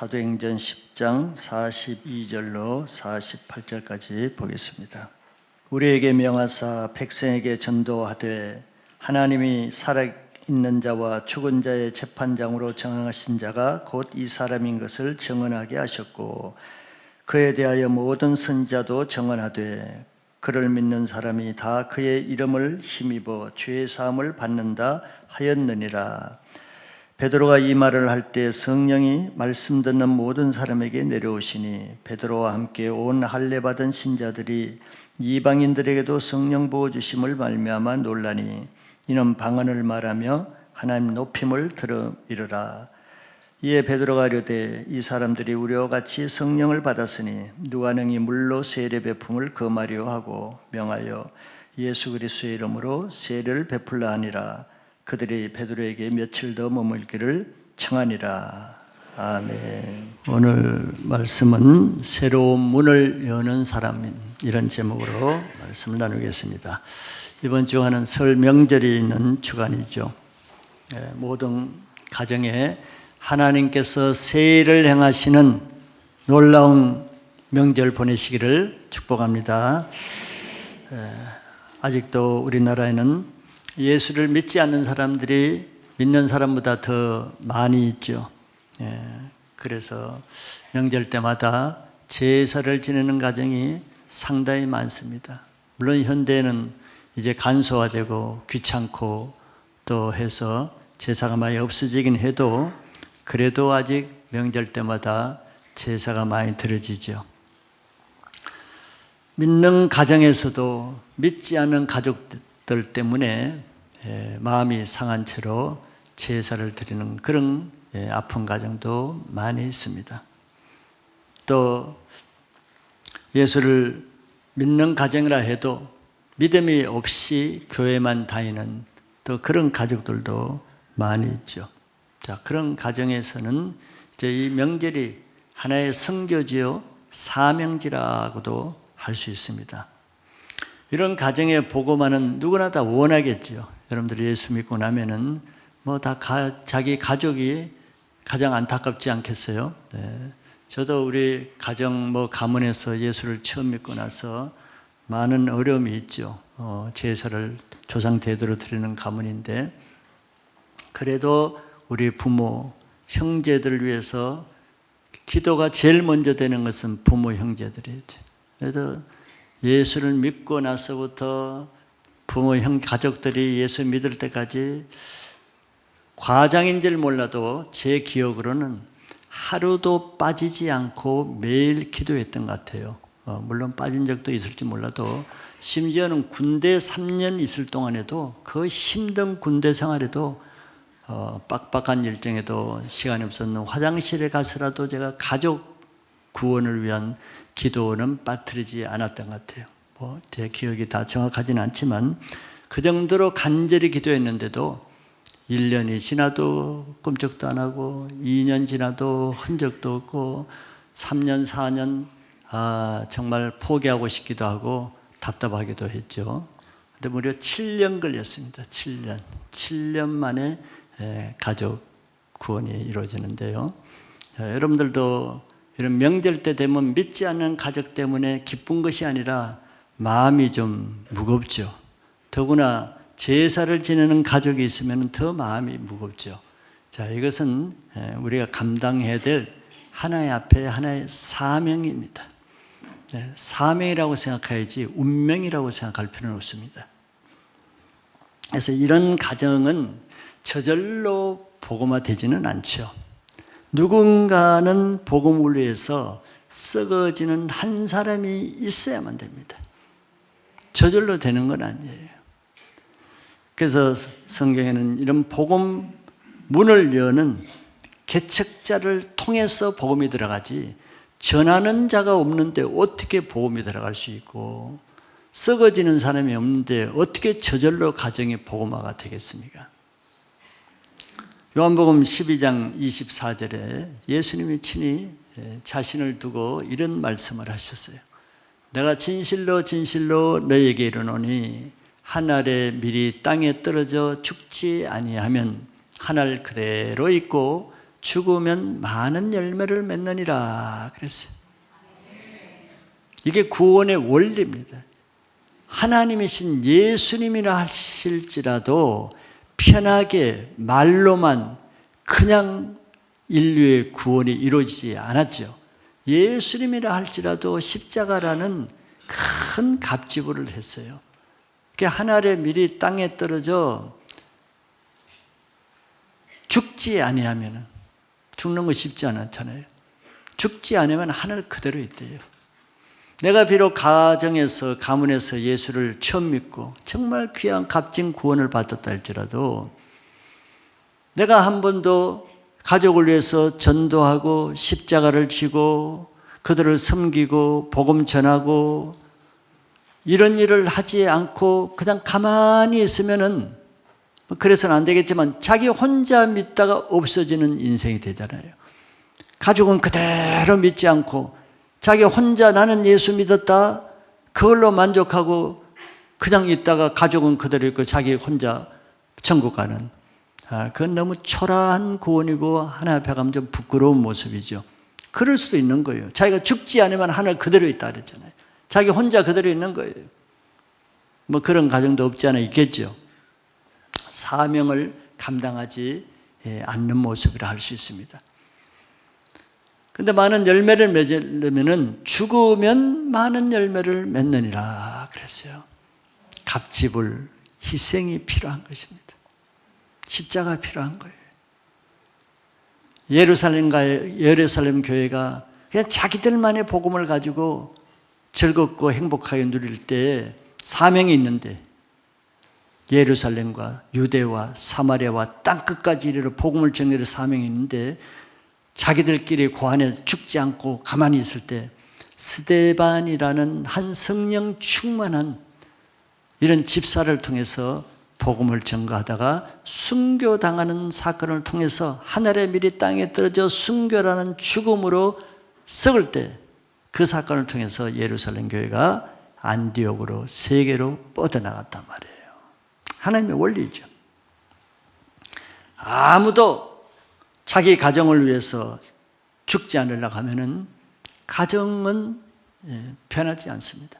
사도행전 10장 42절로 48절까지 보겠습니다. 우리에게 명하사 백성에게 전도하되 하나님이 살아있는 자와 죽은 자의 재판장으로 정하신 자가 곧 이 사람인 것을 증언하게 하셨고, 그에 대하여 모든 선지자도 증언하되 그를 믿는 사람이 다 그의 이름을 힘입어 죄 사함을 받는다 하였느니라. 베드로가 이 말을 할 때 성령이 말씀 듣는 모든 사람에게 내려오시니, 베드로와 함께 온 할례 받은 신자들이 이방인들에게도 성령 부어 주심을 말미암아 놀라니, 이는 방언을 말하며 하나님 높임을 들으리라. 이에 베드로가 이르되 이 사람들이 우리와 같이 성령을 받았으니 누가 능히 물로 세례 베품을 금하려 하고 명하여 예수 그리스도의 이름으로 세례를 베풀라 하니라. 그들이 베드로에게 며칠 더 머물기를 청하니라. 아멘. 오늘 말씀은 새로운 문을 여는 사람, 이런 제목으로 말씀을 나누겠습니다. 이번 주간은 설 명절이 있는 주간이죠. 모든 가정에 하나님께서 새해를 행하시는 놀라운 명절 보내시기를 축복합니다. 아직도 우리나라에는 예수를 믿지 않는 사람들이 믿는 사람보다 더 많이 있죠. 그래서 명절 때마다 제사를 지내는 가정이 상당히 많습니다. 물론 현대에는 이제 간소화되고 귀찮고 또 해서 제사가 많이 없어지긴 해도, 그래도 아직 명절 때마다 제사가 많이 드려지죠. 믿는 가정에서도 믿지 않는 가족들 때문에 마음이 상한 채로 제사를 드리는 그런 아픈 가정도 많이 있습니다. 또 예수를 믿는 가정이라 해도 믿음이 없이 교회만 다니는 또 그런 가족들도 많이 있죠. 자, 그런 가정에서는 이제 이 명절이 하나의 선교지요 사명지라고도 할 수 있습니다. 이런 가정에 복음하는 누구나 다 원하겠죠. 여러분들이 예수 믿고 나면은 뭐 다 자기 가족이 가장 안타깝지 않겠어요? 네. 저도 우리 가정 가문에서 예수를 처음 믿고 나서 많은 어려움이 있죠. 제사를 조상 대대로 드리는 가문인데, 그래도 우리 부모, 형제들을 위해서 기도가 제일 먼저 되는 것은 부모, 형제들이죠. 그래도 예수를 믿고 나서부터 부모, 형, 가족들이 예수 믿을 때까지 과장인 줄 몰라도 제 기억으로는 하루도 빠지지 않고 매일 기도했던 것 같아요. 물론 빠진 적도 있을지 몰라도, 심지어는 군대 3년 있을 동안에도, 그 힘든 군대 생활에도 빡빡한 일정에도 시간이 없었는 화장실에 가서라도 제가 가족 구원을 위한 기도는 빠뜨리지 않았던 것 같아요. 제 기억이 다 정확하진 않지만 그 정도로 간절히 기도했는데도 1년이 지나도 꿈쩍도 안 하고, 2년 지나도 흔적도 없고, 3년, 4년 정말 포기하고 싶기도 하고 답답하기도 했죠. 근데 무려 7년 걸렸습니다. 7년 만에 가족 구원이 이루어지는데요. 여러분들도 이런 명절 때 되면 믿지 않는 가족 때문에 기쁜 것이 아니라 마음이 좀 무겁죠. 더구나 제사를 지내는 가족이 있으면 더 마음이 무겁죠. 자, 이것은 우리가 감당해야 될 하나의 앞에 하나의 사명입니다. 사명이라고 생각해야지 운명이라고 생각할 필요는 없습니다. 그래서 이런 가정은 저절로 복음화되지는 않죠. 누군가는 복음을 위해서 썩어지는 한 사람이 있어야만 됩니다. 저절로 되는 건 아니에요. 그래서 성경에는 이런 복음 문을 여는 개척자를 통해서 복음이 들어가지, 전하는 자가 없는데 어떻게 복음이 들어갈 수 있고, 썩어지는 사람이 없는데 어떻게 저절로 가정이 복음화가 되겠습니까? 요한복음 12장 24절에 예수님이 친히 자신을 두고 이런 말씀을 하셨어요. 내가 진실로 진실로 너희에게 이르노니 한 알의 밀이 땅에 떨어져 죽지 아니하면 한 알 그대로 있고 죽으면 많은 열매를 맺느니라 그랬어요. 이게 구원의 원리입니다. 하나님이신 예수님이라 하실지라도 편하게 말로만 그냥 인류의 구원이 이루어지지 않았죠. 예수님이라 할지라도 십자가라는 큰 갑지부를 했어요. 하늘의 밀이 땅에 떨어져 죽지 아니하면, 죽는 거 쉽지 않잖아요. 죽지 않으면 하늘 그대로 있대요. 내가 비록 가정에서, 가문에서 예수를 처음 믿고 정말 귀한 값진 구원을 받았다 할지라도 내가 한 번도 가족을 위해서 전도하고 십자가를 지고 그들을 섬기고 복음 전하고 이런 일을 하지 않고 그냥 가만히 있으면은, 그래서는 안 되겠지만 자기 혼자 믿다가 없어지는 인생이 되잖아요. 가족은 그대로 믿지 않고 자기 혼자 나는 예수 믿었다 그걸로 만족하고 그냥 있다가 가족은 그대로 있고 자기 혼자 천국 가는, 그건 너무 초라한 구원이고 하나님 앞에 가면 좀 부끄러운 모습이죠. 그럴 수도 있는 거예요. 자기가 죽지 않으면 하늘 그대로 있다 그랬잖아요. 자기 혼자 그대로 있는 거예요. 뭐 그런 가정도 없지 않아 있겠죠. 사명을 감당하지 않는 모습이라 할 수 있습니다. 근데 많은 열매를 맺으려면 죽으면 많은 열매를 맺느니라 그랬어요. 갑집을, 희생이 필요한 것입니다. 십자가 필요한 거예요. 예루살렘 교회가 그냥 자기들만의 복음을 가지고 즐겁고 행복하게 누릴 때 사명이 있는데, 예루살렘과 유대와 사마리아와 땅끝까지 이르러 복음을 전하는 사명이 있는데 자기들끼리 고안에 죽지 않고 가만히 있을 때 스데반이라는 한 성령 충만한 이런 집사를 통해서 복음을 전가하다가 순교당하는 사건을 통해서 하늘의 밀이 땅에 떨어져 순교라는 죽음으로 썩을 때 그 사건을 통해서 예루살렘 교회가 안디옥으로 세계로 뻗어나갔단 말이에요. 하나님의 원리죠. 아무도 자기 가정을 위해서 죽지 않으려고 하면은 가정은 변하지 않습니다.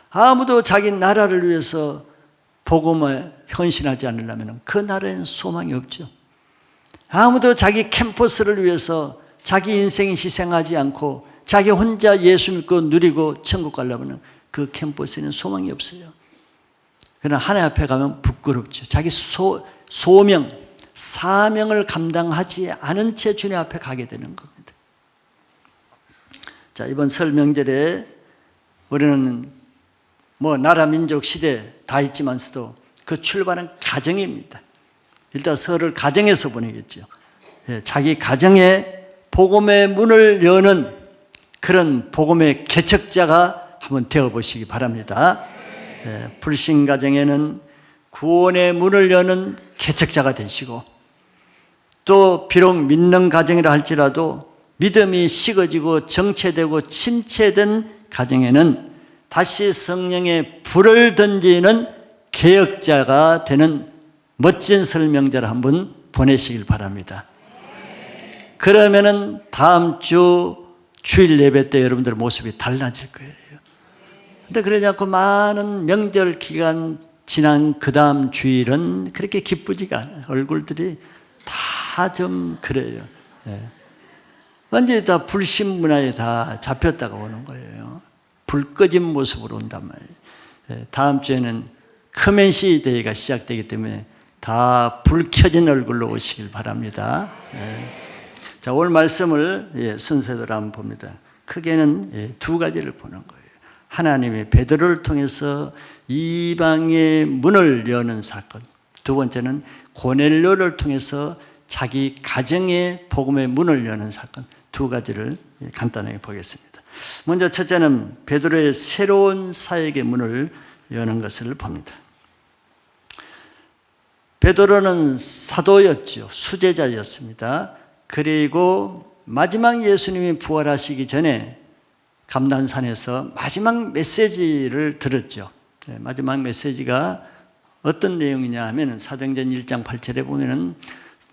아무도 자기 나라를 위해서 복음에 헌신하지 않으려면 그 나라에는 소망이 없죠. 아무도 자기 캠퍼스를 위해서 자기 인생 희생하지 않고 자기 혼자 예수 믿고 누리고 천국 가려면 그 캠퍼스에는 소망이 없어요. 그러나 하나님 앞에 가면 부끄럽죠. 자기 소명, 사명을 감당하지 않은 채 주님 앞에 가게 되는 겁니다. 자, 이번 설 명절에 우리는 뭐 나라 민족 시대 다 있지만서도 그 출발은 가정입니다. 일단 설을 가정에서 보내겠죠. 자기 가정에 복음의 문을 여는 그런 복음의 개척자가 한번 되어보시기 바랍니다. 불신 가정에는 구원의 문을 여는 개척자가 되시고, 또 비록 믿는 가정이라 할지라도 믿음이 식어지고 정체되고 침체된 가정에는 다시 성령의 불을 던지는 개혁자가 되는 멋진 설명자를 한번 보내시길 바랍니다. 그러면은 다음 주 주일 예배 때 여러분들 모습이 달라질 거예요. 근데 그러지 않고 많은 명절 기간 지난 그 다음 주일은 그렇게 기쁘지가 않아요. 얼굴들이 다 좀 그래요. 완전히 다 불신 문화에 다 잡혔다가 오는 거예요. 불 꺼진 모습으로 온단 말이에요. 다음 주에는 크멘시 데이가 시작되기 때문에 다 불 켜진 얼굴로 오시길 바랍니다. 자, 오늘 말씀을 순서대로 한번 봅니다. 크게는 두 가지를 보는 거예요. 하나님이 베드로를 통해서 이방의 문을 여는 사건, 두 번째는 고넬료를 통해서 자기 가정의 복음의 문을 여는 사건, 두 가지를 간단하게 보겠습니다. 먼저 첫째는 베드로의 새로운 사역의 문을 여는 것을 봅니다. 베드로는 사도였죠. 수제자였습니다. 그리고 마지막 예수님이 부활하시기 전에 감난산에서 마지막 메시지를 들었죠. 마지막 메시지가 어떤 내용이냐 하면 사도행전 1장 8절에 보면은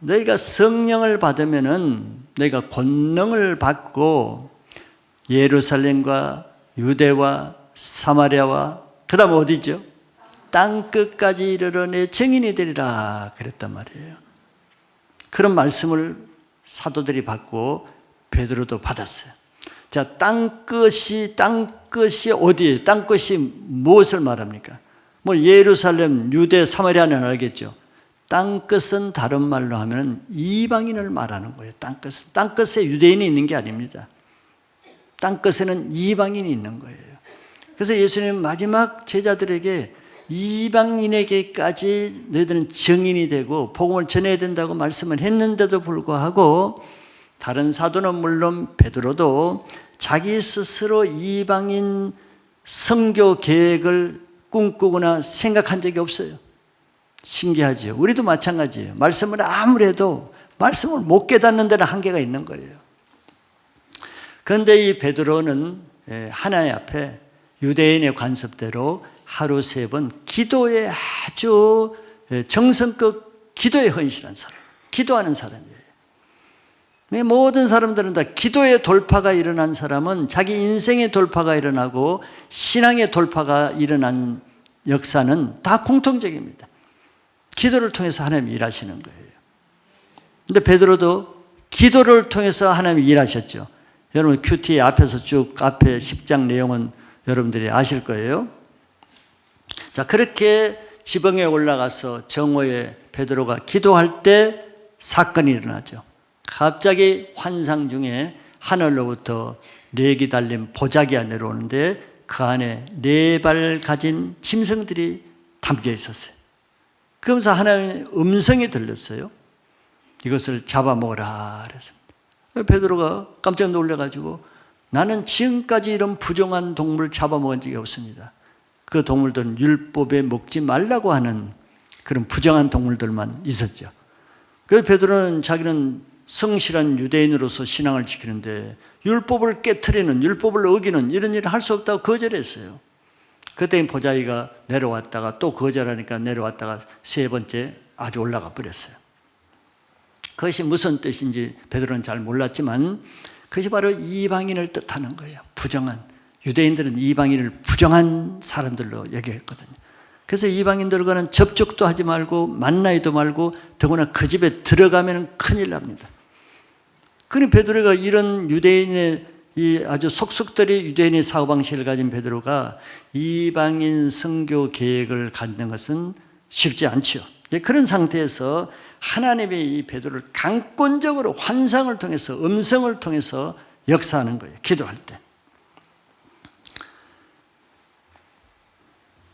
너희가 성령을 받으면은 너희가 권능을 받고 예루살렘과 유대와 사마리아와 그다음 어디죠? 땅 끝까지 이르러 내 증인이 되리라 그랬단 말이에요. 그런 말씀을 사도들이 받고 베드로도 받았어요. 자, 땅 끝이 어디예요? 땅 끝이 무엇을 말합니까? 뭐 예루살렘, 유대, 사마리아는 알겠죠. 땅 끝은 다른 말로 하면 이방인을 말하는 거예요. 땅 끝은. 땅 끝에 유대인이 있는 게 아닙니다. 땅 끝에는 이방인이 있는 거예요. 그래서 예수님은 마지막 제자들에게 이방인에게까지 너희들은 증인이 되고 복음을 전해야 된다고 말씀을 했는데도 불구하고 다른 사도는 물론 베드로도 자기 스스로 이방인 선교 계획을 꿈꾸거나 생각한 적이 없어요. 신기하죠. 우리도 마찬가지예요. 말씀을 아무래도 말씀을 못 깨닫는 데는 한계가 있는 거예요. 그런데 이 베드로는 하나님 앞에 유대인의 관습대로 하루 3번 기도에 아주 정성껏 기도에 헌신한 사람, 기도하는 사람이에요. 모든 사람들은 다 기도의 돌파가 일어난 사람은 자기 인생의 돌파가 일어나고 신앙의 돌파가 일어난 역사는 다 공통적입니다. 기도를 통해서 하나님이 일하시는 거예요. 근데 베드로도 기도를 통해서 하나님이 일하셨죠. 여러분 큐티 앞에서 쭉 앞에 10장 내용은 여러분들이 아실 거예요. 자, 그렇게 지붕에 올라가서 정오에 베드로가 기도할 때 사건이 일어나죠. 갑자기 환상 중에 하늘로부터 4개 달린 보자기가 내려오는데 그 안에 4발 가진 짐승들이 담겨 있었어요. 그러면서 하나님의 음성이 들렸어요. 이것을 잡아먹으라 그랬습니다. 베드로가 깜짝 놀라가지고 나는 지금까지 이런 부정한 동물 잡아먹은 적이 없습니다. 그 동물들은 율법에 먹지 말라고 하는 그런 부정한 동물들만 있었죠. 그래서 베드로는 자기는 성실한 유대인으로서 신앙을 지키는데 율법을 깨트리는, 율법을 어기는 이런 일을 할 수 없다고 거절했어요. 그때 보자기가 내려왔다가 또 거절하니까 내려왔다가 3번째 아주 올라가 버렸어요. 그것이 무슨 뜻인지 베드로는 잘 몰랐지만 그것이 바로 이방인을 뜻하는 거예요. 부정한. 유대인들은 이방인을 부정한 사람들로 여겼거든요. 그래서 이방인들과는 접촉도 하지 말고 만나지도 말고 더구나 그 집에 들어가면 큰일 납니다. 그러니 베드로가 이런 유대인의 이 아주 속속들이 유대인의 사고방식을 가진 베드로가 이방인 선교 계획을 갖는 것은 쉽지 않죠. 그런 상태에서 하나님이 이 베드로를 강권적으로 환상을 통해서 음성을 통해서 역사하는 거예요. 기도할 때.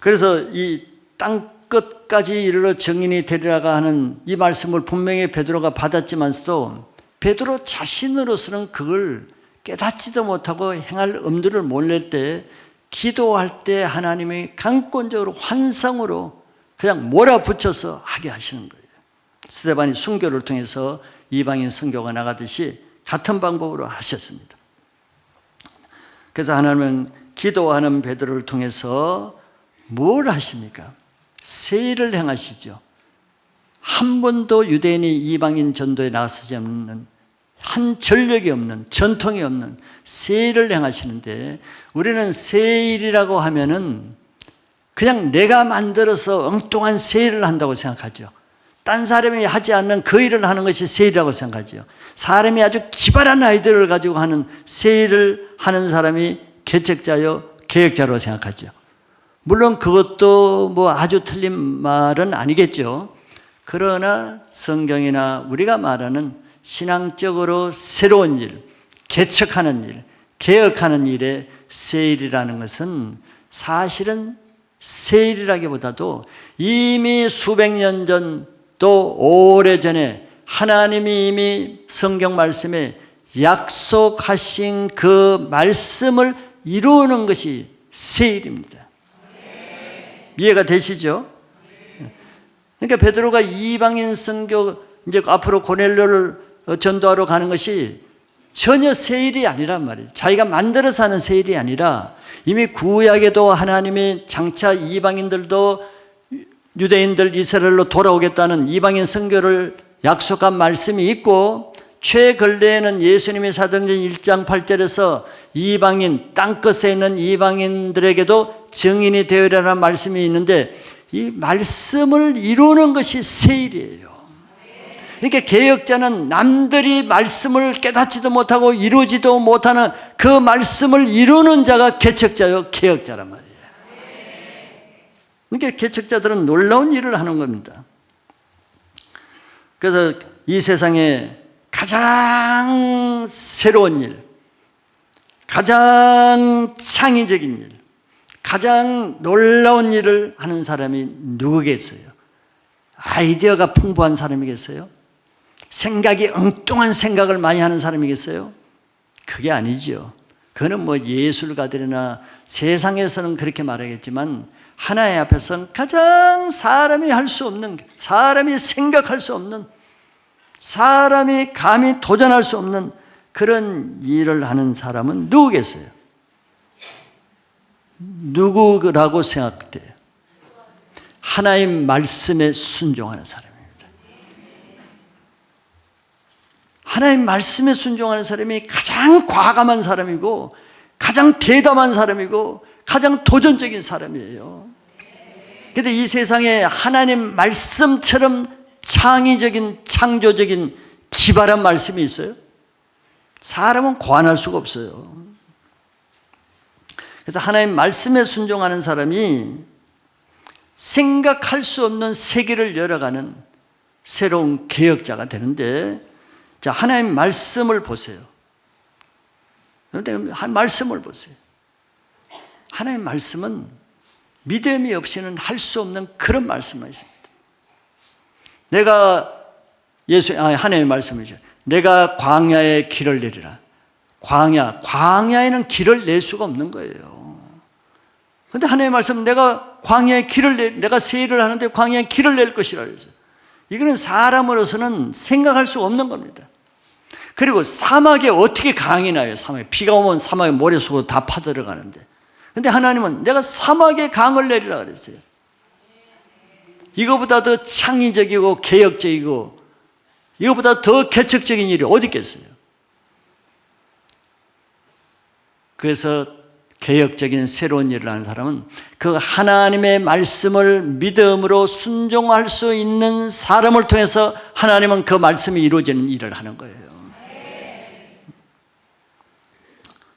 그래서 이 땅 끝까지 이르러 증인이 되리라가 하는 이 말씀을 분명히 베드로가 받았지만서도 베드로 자신으로서는 그걸 깨닫지도 못하고 행할 엄두를 못 낼 때 기도할 때 하나님이 강권적으로 환상으로 그냥 몰아붙여서 하게 하시는 거예요. 스데반이 순교를 통해서 이방인 선교가 나가듯이 같은 방법으로 하셨습니다. 그래서 하나님은 기도하는 베드로를 통해서 뭘 하십니까? 세일을 행하시죠. 한 번도 유대인이 이방인 전도에 나서지 않는 한 전력이 없는 전통이 없는 세일을 행하시는데 우리는 세일이라고 하면은 그냥 내가 만들어서 엉뚱한 세일을 한다고 생각하죠. 딴 사람이 하지 않는 그 일을 하는 것이 세일이라고 생각하죠. 사람이 아주 기발한 아이디어를 가지고 하는 세일을 하는 사람이 개척자요 계획자로 생각하죠. 물론 그것도 뭐 아주 틀린 말은 아니겠죠. 그러나 성경이나 우리가 말하는 신앙적으로 새로운 일, 개척하는 일, 개혁하는 일에 세일이라는 것은 사실은 세일이라기보다도 이미 수백 년 전 또 오래전에 하나님이 이미 성경 말씀에 약속하신 그 말씀을 이루는 것이 세일입니다. 이해가 되시죠? 그러니까 베드로가 이방인 선교 이제 앞으로 고넬료를 전도하러 가는 것이 전혀 세일이 아니란 말이에요. 자기가 만들어서 하는 세일이 아니라 이미 구약에도 하나님이 장차 이방인들도 유대인들 이스라엘로 돌아오겠다는 이방인 선교를 약속한 말씀이 있고, 최근래에는 예수님의 사도행전 1장 8절에서 이방인, 땅끝에 있는 이방인들에게도 증인이 되어라는 말씀이 있는데, 이 말씀을 이루는 것이 세일이에요. 그러니까 개혁자는 남들이 말씀을 깨닫지도 못하고 이루지도 못하는 그 말씀을 이루는 자가 개척자요, 개혁자란 말이에요. 그러니까 개척자들은 놀라운 일을 하는 겁니다. 그래서 이 세상에 가장 새로운 일, 가장 창의적인 일, 가장 놀라운 일을 하는 사람이 누구겠어요? 아이디어가 풍부한 사람이겠어요? 생각이 엉뚱한 생각을 많이 하는 사람이겠어요? 그게 아니죠. 그거는 뭐 예술가들이나 세상에서는 그렇게 말하겠지만 하나님 앞에서는 가장 사람이 할 수 없는, 사람이 생각할 수 없는, 사람이 감히 도전할 수 없는 그런 일을 하는 사람은 누구겠어요? 누구라고 생각돼요? 하나님 말씀에 순종하는 사람입니다. 하나님 말씀에 순종하는 사람이 가장 과감한 사람이고, 가장 대담한 사람이고, 가장 도전적인 사람이에요. 그런데 이 세상에 하나님 말씀처럼 창의적인, 창조적인, 기발한 말씀이 있어요? 사람은 고안할 수가 없어요. 그래서 하나님 말씀에 순종하는 사람이 생각할 수 없는 세계를 열어가는 새로운 개혁자가 되는데, 자, 하나님 말씀을 보세요. 그런데 말씀을 보세요. 하나님 말씀은 믿음이 없이는 할 수 없는 그런 말씀만 있습니다. 하나님의 말씀이죠. 내가 광야에 길을 내리라. 광야에는 길을 낼 수가 없는 거예요. 그런데 하나님의 말씀은 내가 새 일을 하는데 광야에 길을 낼 것이라 그랬어요. 이거는 사람으로서는 생각할 수 없는 겁니다. 그리고 사막에 어떻게 강이 나요? 사막에 비가 오면 사막에 모래속으로 다 파들어가는데, 근데 하나님은 내가 사막에 강을 내리라 그랬어요. 이거보다 더 창의적이고 개혁적이고 이거보다 더 개척적인 일이 어디 있겠어요? 그래서 개혁적인 새로운 일을 하는 사람은 그 하나님의 말씀을 믿음으로 순종할 수 있는 사람을 통해서 하나님은 그 말씀이 이루어지는 일을 하는 거예요.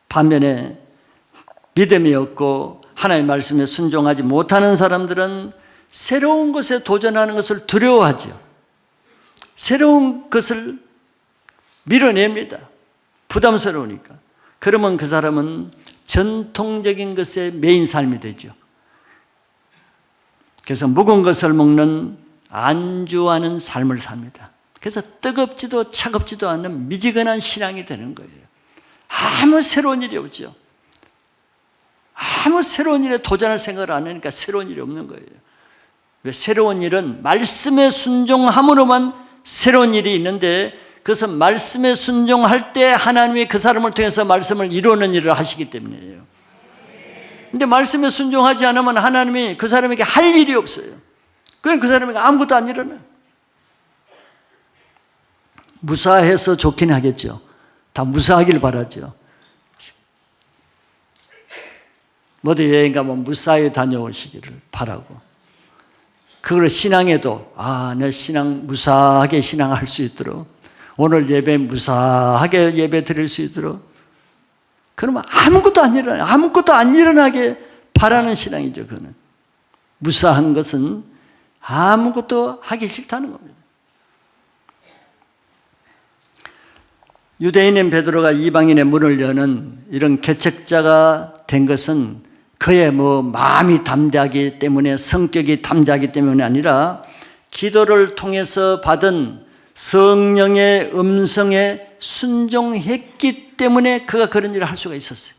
반면에 믿음이 없고 하나님의 말씀에 순종하지 못하는 사람들은 새로운 것에 도전하는 것을 두려워하죠. 새로운 것을 밀어냅니다. 부담스러우니까. 그러면 그 사람은 전통적인 것에 매인 삶이 되죠. 그래서 묵은 것을 먹는 안주하는 삶을 삽니다. 그래서 뜨겁지도 차갑지도 않는 미지근한 신앙이 되는 거예요. 아무 새로운 일이 없죠. 아무 새로운 일에 도전할 생각을 안 하니까 새로운 일이 없는 거예요. 왜? 새로운 일은 말씀에 순종함으로만 새로운 일이 있는데, 그것은 말씀에 순종할 때 하나님이 그 사람을 통해서 말씀을 이루는 일을 하시기 때문이에요. 근데 말씀에 순종하지 않으면 하나님이 그 사람에게 할 일이 없어요. 그냥 그 사람에게 아무것도 안 일어나. 무사해서 좋긴 하겠죠. 다 무사하길 바라죠. 어디 여행 가면 무사히 다녀오시기를 바라고, 그걸 신앙에도 내 신앙 무사하게 신앙할 수 있도록, 오늘 예배 무사하게 예배 드릴 수 있도록, 그러면 아무것도 안 일어나게 바라는 신앙이죠. 그는 무사한 것은 아무것도 하기 싫다는 겁니다. 유대인인 베드로가 이방인의 문을 여는 이런 개척자가 된 것은 그의 마음이 담대하기 때문에, 성격이 담대하기 때문이 아니라 기도를 통해서 받은 성령의 음성에 순종했기 때문에 그가 그런 일을 할 수가 있었어요.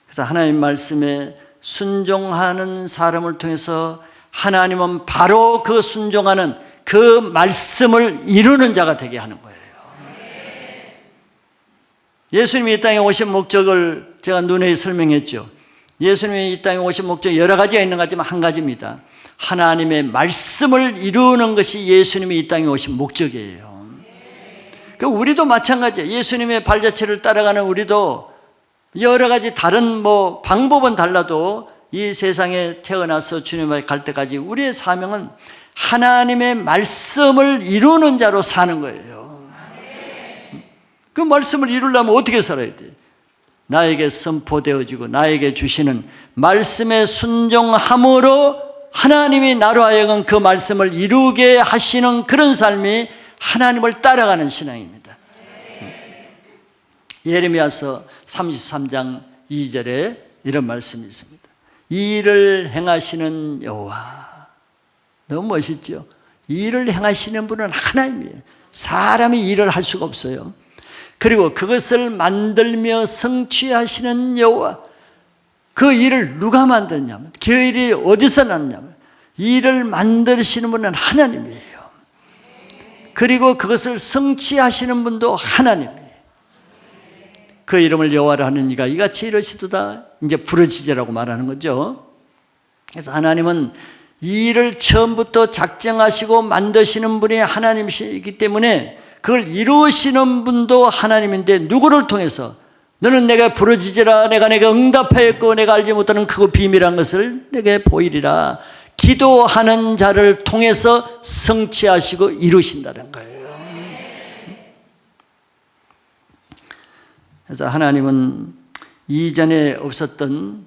그래서 하나님 말씀에 순종하는 사람을 통해서 하나님은 바로 그 순종하는 그 말씀을 이루는 자가 되게 하는 거예요. 예수님이 이 땅에 오신 목적을 제가 눈에 설명했죠. 예수님이 이 땅에 오신 목적이 여러 가지가 있는 것 같지만 한 가지입니다. 하나님의 말씀을 이루는 것이 예수님이 이 땅에 오신 목적이에요. 우리도 마찬가지예요. 예수님의 발자취를 따라가는 우리도 여러 가지 다른 방법은 달라도 이 세상에 태어나서 주님께 갈 때까지 우리의 사명은 하나님의 말씀을 이루는 자로 사는 거예요. 그 말씀을 이루려면 어떻게 살아야 돼? 나에게 선포되어지고 나에게 주시는 말씀에 순종함으로 하나님이 나로 하여금 그 말씀을 이루게 하시는 그런 삶이 하나님을 따라가는 신앙입니다. 예레미야서 33장 2절에 이런 말씀이 있습니다. 이 일을 행하시는 여호와. 너무 멋있죠? 이 일을 행하시는 분은 하나님이에요. 사람이 일을 할 수가 없어요. 그리고 그것을 만들며 성취하시는 여호와. 그 일을 누가 만드냐면, 그 일이 어디서 났냐면, 이 일을 만드시는 분은 하나님이에요. 그리고 그것을 성취하시는 분도 하나님이에요. 그 이름을 여호와라 하는 이가 이같이 이르시도다. 이제 부르짖으라고 말하는 거죠. 그래서 하나님은 이 일을 처음부터 작정하시고 만드시는 분이 하나님이시기 때문에 그걸 이루시는 분도 하나님인데, 누구를 통해서? 너는 내가 부르짖으라. 내가 응답하였고 내가 알지 못하는 크고 비밀한 것을 내게 보이리라. 기도하는 자를 통해서 성취하시고 이루신다는 거예요. 그래서 하나님은 이전에 없었던,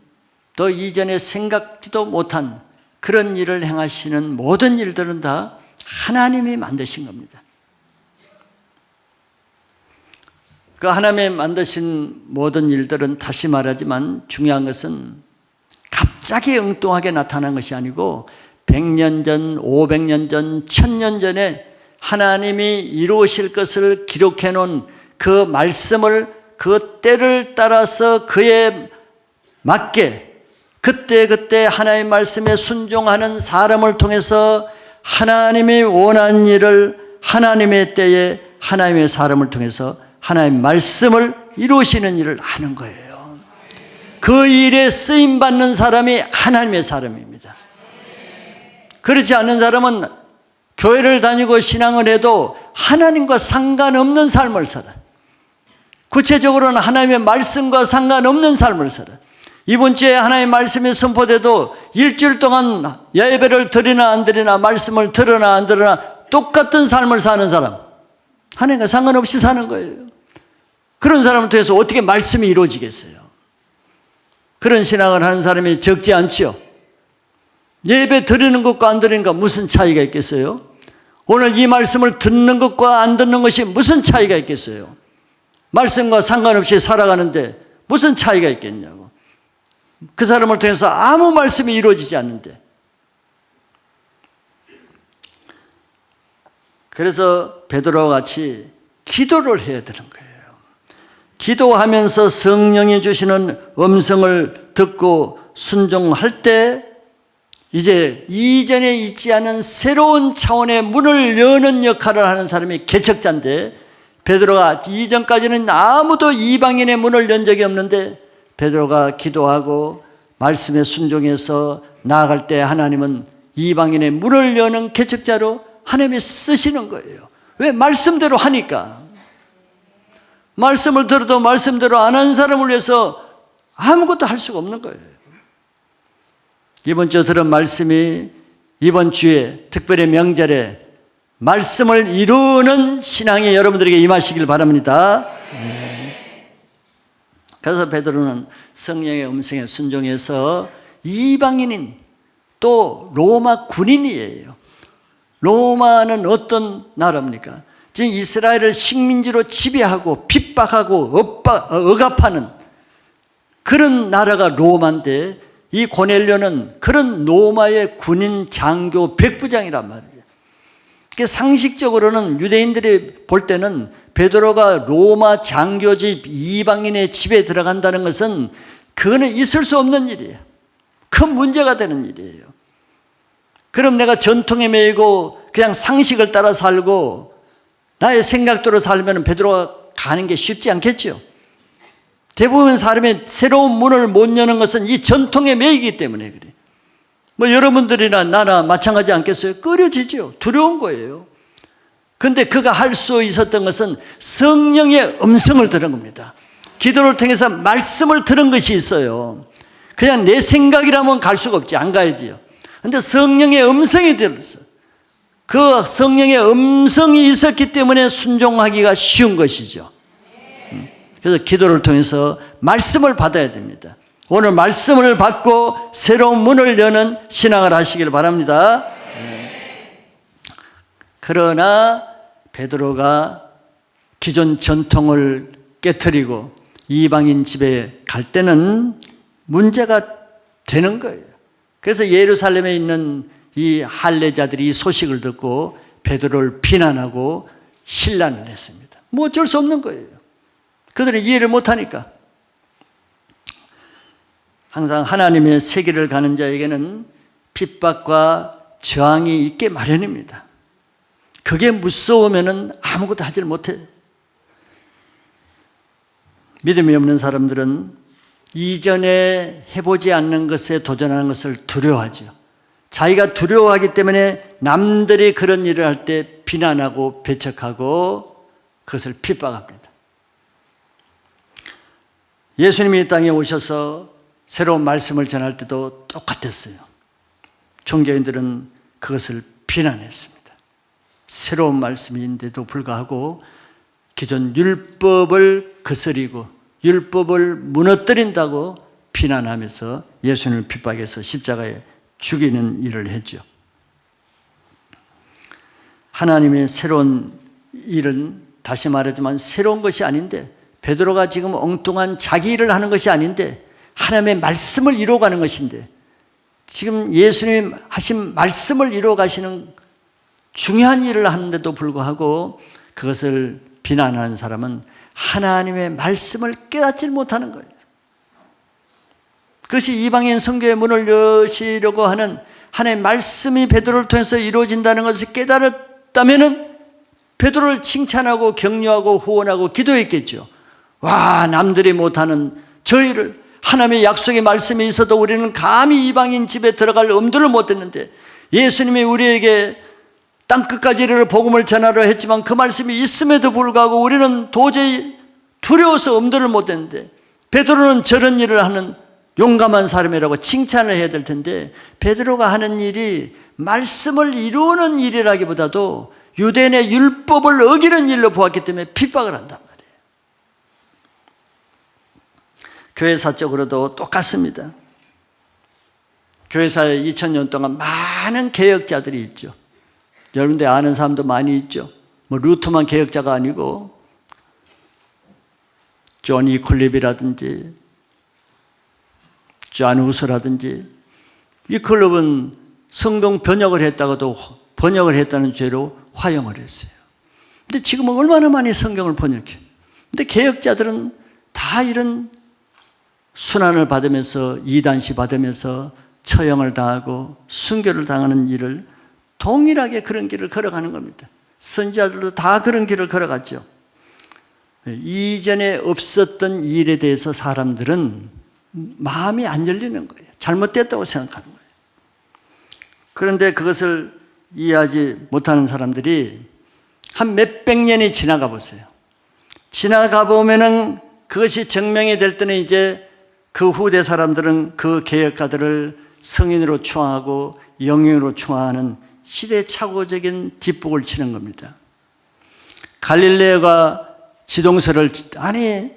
또 이전에 생각지도 못한 그런 일을 행하시는 모든 일들은 다 하나님이 만드신 겁니다. 그 하나님이 만드신 모든 일들은, 다시 말하지만 중요한 것은 갑자기 엉뚱하게 나타난 것이 아니고 100년 전, 500년 전, 1000년 전에 하나님이 이루실 것을 기록해 놓은 그 말씀을 그 때를 따라서 그에 맞게 그때 하나님의 말씀에 순종하는 사람을 통해서 하나님이 원하는 일을 하나님의 때에 하나님의 사람을 통해서 하나님의 말씀을 이루시는 일을 하는 거예요. 그 일에 쓰임받는 사람이 하나님의 사람입니다. 그렇지 않은 사람은 교회를 다니고 신앙을 해도 하나님과 상관없는 삶을 살아요. 구체적으로는 하나님의 말씀과 상관없는 삶을 살아요. 이번 주에 하나님의 말씀이 선포돼도 일주일 동안 예배를 드리나 안 드리나, 말씀을 들으나 안 들으나 똑같은 삶을 사는 사람, 하나님과 상관없이 사는 거예요. 그런 사람을 통해서 어떻게 말씀이 이루어지겠어요? 그런 신앙을 하는 사람이 적지 않지요. 예배 드리는 것과 안 드리는 것 무슨 차이가 있겠어요? 오늘 이 말씀을 듣는 것과 안 듣는 것이 무슨 차이가 있겠어요? 말씀과 상관없이 살아가는데 무슨 차이가 있겠냐고. 그 사람을 통해서 아무 말씀이 이루어지지 않는데. 그래서 베드로와 같이 기도를 해야 되는 거예요. 기도하면서 성령이 주시는 음성을 듣고 순종할 때 이제 이전에 있지 않은 새로운 차원의 문을 여는 역할을 하는 사람이 개척자인데, 베드로가 이전까지는 아무도 이방인의 문을 연 적이 없는데 베드로가 기도하고 말씀에 순종해서 나아갈 때 하나님은 이방인의 문을 여는 개척자로 하나님이 쓰시는 거예요. 왜? 말씀대로 하니까. 말씀을 들어도 말씀대로 안 하는 사람을 위해서 아무것도 할 수가 없는 거예요. 이번 주 들은 말씀이 이번 주에 특별히 명절에 말씀을 이루는 신앙이 여러분들에게 임하시길 바랍니다. 그래서 베드로는 성령의 음성에 순종해서 이방인인, 또 로마 군인이에요. 로마는 어떤 나라입니까? 지금 이스라엘을 식민지로 지배하고 핍박하고 억압하는 그런 나라가 로마인데, 이 고넬료는 그런 로마의 군인 장교 백부장이란 말이에요. 상식적으로는 유대인들이 볼 때는 베드로가 로마 장교집 이방인의 집에 들어간다는 것은 그거는 있을 수 없는 일이에요. 큰 문제가 되는 일이에요. 그럼 내가 전통에 매이고 그냥 상식을 따라 살고 나의 생각대로 살면 베드로가 가는 게 쉽지 않겠죠. 대부분 사람의 새로운 문을 못 여는 것은 이 전통에 매이기 때문에 그래. 뭐 여러분들이나 나나 마찬가지 않겠어요? 꺼려지죠. 두려운 거예요. 그런데 그가 할 수 있었던 것은 성령의 음성을 들은 겁니다. 기도를 통해서 말씀을 들은 것이 있어요. 그냥 내 생각이라면 갈 수가 없지. 안 가야지요. 그런데 성령의 음성이 들었어. 그 성령의 음성이 있었기 때문에 순종하기가 쉬운 것이죠. 그래서 기도를 통해서 말씀을 받아야 됩니다. 오늘 말씀을 받고 새로운 문을 여는 신앙을 하시길 바랍니다. 그러나 베드로가 기존 전통을 깨트리고 이방인 집에 갈 때는 문제가 되는 거예요. 그래서 예루살렘에 있는 이 할례자들이 이 소식을 듣고 베드로를 비난하고 신란을 했습니다. 뭐 어쩔 수 없는 거예요. 그들은 이해를 못하니까. 항상 하나님의 세계를 가는 자에게는 핍박과 저항이 있게 마련입니다. 그게 무서우면 아무것도 하질 못해요. 믿음이 없는 사람들은 이전에 해보지 않는 것에 도전하는 것을 두려워하죠. 자기가 두려워하기 때문에 남들이 그런 일을 할 때 비난하고 배척하고 그것을 핍박합니다. 예수님이 이 땅에 오셔서 새로운 말씀을 전할 때도 똑같았어요. 종교인들은 그것을 비난했습니다. 새로운 말씀인데도 불구하고 기존 율법을 거스리고 율법을 무너뜨린다고 비난하면서 예수님을 핍박해서 십자가에 죽이는 일을 했죠. 하나님의 새로운 일은 다시 말하지만 새로운 것이 아닌데, 베드로가 지금 엉뚱한 자기 일을 하는 것이 아닌데 하나님의 말씀을 이루어가는 것인데, 지금 예수님이 하신 말씀을 이루어가시는 중요한 일을 하는데도 불구하고 그것을 비난하는 사람은 하나님의 말씀을 깨닫지 못하는 거예요. 그것이 이방인 선교의 문을 여시려고 하는 하나님의 말씀이 베드로를 통해서 이루어진다는 것을 깨달았다면 베드로를 칭찬하고 격려하고 후원하고 기도했겠죠. 와, 남들이 못하는 저희를, 하나님의 약속의 말씀이 있어도 우리는 감히 이방인 집에 들어갈 엄두를 못 댔는데 예수님이 우리에게 땅끝까지 이르러 복음을 전하려 했지만 그 말씀이 있음에도 불구하고 우리는 도저히 두려워서 엄두를 못 댔는데, 베드로는 저런 일을 하는 용감한 사람이라고 칭찬을 해야 될 텐데 베드로가 하는 일이 말씀을 이루는 일이라기보다도 유대인의 율법을 어기는 일로 보았기 때문에 핍박을 한단 말이에요. 교회사적으로도 똑같습니다. 교회사에 2000년 동안 많은 개혁자들이 있죠. 여러분들 아는 사람도 많이 있죠. 뭐 루터만 개혁자가 아니고 존 이클립이라든지 존 후스라든지, 이 클럽은 성경 번역을 했다가도 번역을 했다는 죄로 화형을 했어요. 근데 지금은 얼마나 많이 성경을 번역해요. 근데 개혁자들은 다 이런 순환을 받으면서 이단시 받으면서 처형을 당하고 순교를 당하는 일을 동일하게 그런 길을 걸어가는 겁니다. 선지자들도 다 그런 길을 걸어갔죠. 이전에 없었던 일에 대해서 사람들은 마음이 안 열리는 거예요. 잘못됐다고 생각하는 거예요. 그런데 그것을 이해하지 못하는 사람들이 한 몇백 년이 지나가 보세요. 지나가 보면은 그것이 증명이 될 때는 이제 그 후대 사람들은 그 개혁가들을 성인으로 추앙하고 영웅으로 추앙하는 시대착오적인 뒷북을 치는 겁니다. 갈릴레오가 지동설을, 아니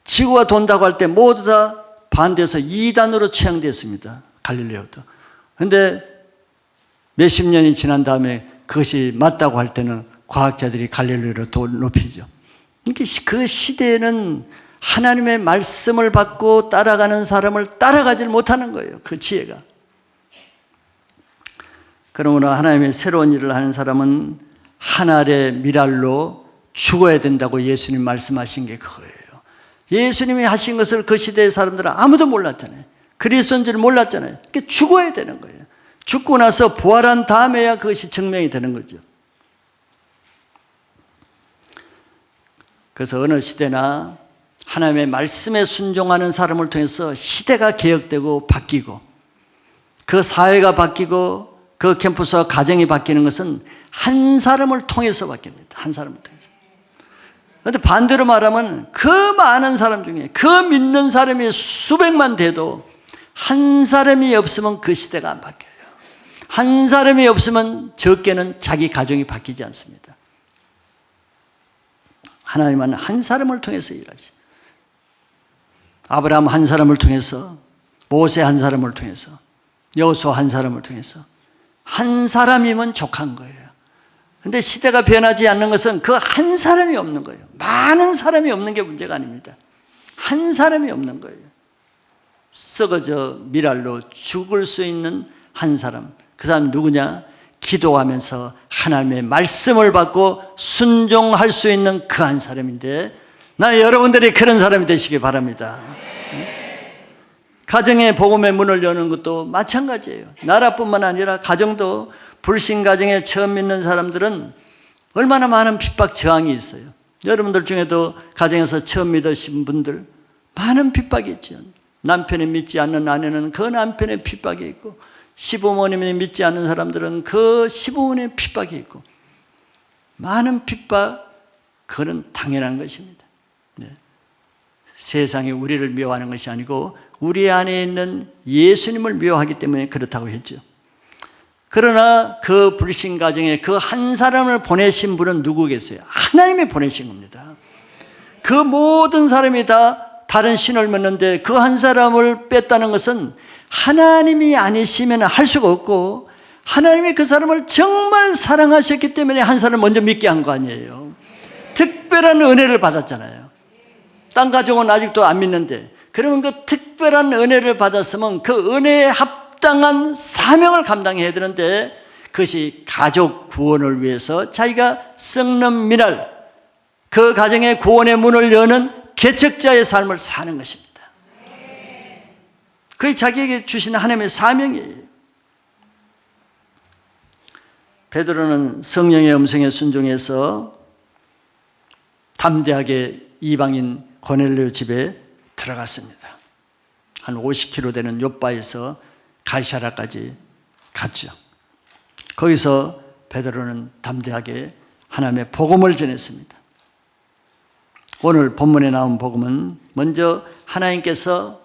지구가 돈다고 할 때 모두 다 반대해서 이단으로 취향됐습니다. 갈릴레오도. 그런데 몇십 년이 지난 다음에 그것이 맞다고 할 때는 과학자들이 갈릴레오를 높이죠. 그러니까 그 시대에는 하나님의 말씀을 받고 따라가는 사람을 따라가지 못하는 거예요. 그 지혜가. 그러므로 하나님의 새로운 일을 하는 사람은 한 알의 밀알로 죽어야 된다고 예수님 말씀하신 게 그거예요. 예수님이 하신 것을 그 시대의 사람들은 아무도 몰랐잖아요. 그리스도인 줄 몰랐잖아요. 그러니까 죽어야 되는 거예요. 죽고 나서 부활한 다음에야 그것이 증명이 되는 거죠. 그래서 어느 시대나 하나님의 말씀에 순종하는 사람을 통해서 시대가 개혁되고 바뀌고, 그 사회가 바뀌고 그 캠퍼스와 가정이 바뀌는 것은 한 사람을 통해서 바뀝니다. 한 사람을 통해서. 그런데 반대로 말하면 그 많은 사람 중에 그 믿는 사람이 수백만 돼도 한 사람이 없으면 그 시대가 안 바뀌어요. 한 사람이 없으면 적게는 자기 가정이 바뀌지 않습니다. 하나님은 한 사람을 통해서 일하시. 아브라함 한 사람을 통해서, 모세 한 사람을 통해서, 여호수아 한 사람을 통해서 한 사람이면 족한 거예요. 그런데 시대가 변하지 않는 것은 그 한 사람이 없는 거예요. 많은 사람이 없는 게 문제가 아닙니다. 한 사람이 없는 거예요. 썩어져 미랄로 죽을 수 있는 한 사람. 그 사람이 누구냐? 기도하면서 하나님의 말씀을 받고 순종할 수 있는 그 한 사람인데, 나 여러분들이 그런 사람이 되시기 바랍니다. 가정의 복음의 문을 여는 것도 마찬가지예요. 나라뿐만 아니라 가정도, 불신 가정에 처음 믿는 사람들은 얼마나 많은 핍박 저항이 있어요. 여러분들 중에도 가정에서 처음 믿으신 분들 많은 핍박이 있죠. 남편이 믿지 않는 아내는 그 남편의 핍박이 있고, 시부모님이 믿지 않는 사람들은 그 시부모님의 핍박이 있고, 많은 핍박, 그건 당연한 것입니다. 네. 세상이 우리를 미워하는 것이 아니고 우리 안에 있는 예수님을 미워하기 때문에 그렇다고 했죠. 그러나 그 불신 가정에 그 한 사람을 보내신 분은 누구겠어요? 하나님이 보내신 겁니다. 그 모든 사람이 다 다른 신을 믿는데 그 한 사람을 뺐다는 것은 하나님이 아니시면 할 수가 없고, 하나님이 그 사람을 정말 사랑하셨기 때문에 한 사람을 먼저 믿게 한 거 아니에요. 특별한 은혜를 받았잖아요. 딴 가족은 아직도 안 믿는데, 그러면 그 특별한 은혜를 받았으면 그 은혜에 합당한 사명을 감당해야 되는데, 그것이 가족 구원을 위해서 자기가 썩는 미랄, 그 가정의 구원의 문을 여는 개척자의 삶을 사는 것입니다. 그게 자기에게 주시는 하나님의 사명이에요. 베드로는 성령의 음성에 순종해서 담대하게 이방인 고넬료 집에 들어갔습니다. 한 50km 되는 욥바에서 가이사라까지 갔죠. 거기서 베드로는 담대하게 하나님의 복음을 전했습니다. 오늘 본문에 나온 복음은 먼저 하나님께서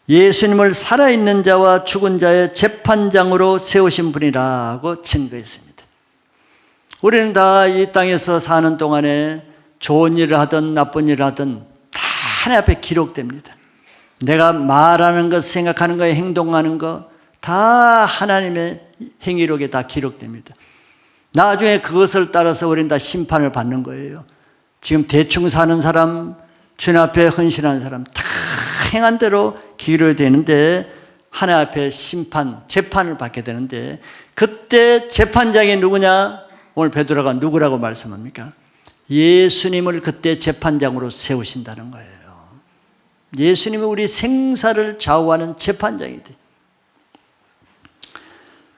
예수님을 살아있는 자와 죽은 자의 재판장으로 세우신 분이라고 증거했습니다. 우리는 다 이 땅에서 사는 동안에 좋은 일을 하든 나쁜 일을 하든 다 하나님 앞에 기록됩니다. 내가 말하는 것, 생각하는 것, 행동하는 것 다 하나님의 행위록에 다 기록됩니다. 나중에 그것을 따라서 우리는 다 심판을 받는 거예요. 지금 대충 사는 사람, 주님 앞에 헌신하는 사람 다 행한 대로 기록이 되는데, 하나님 앞에 심판, 재판을 받게 되는데, 그때 재판장이 누구냐? 오늘 베드로가 누구라고 말씀합니까? 예수님을 그때 재판장으로 세우신다는 거예요. 예수님이 우리 생사를 좌우하는 재판장이 돼.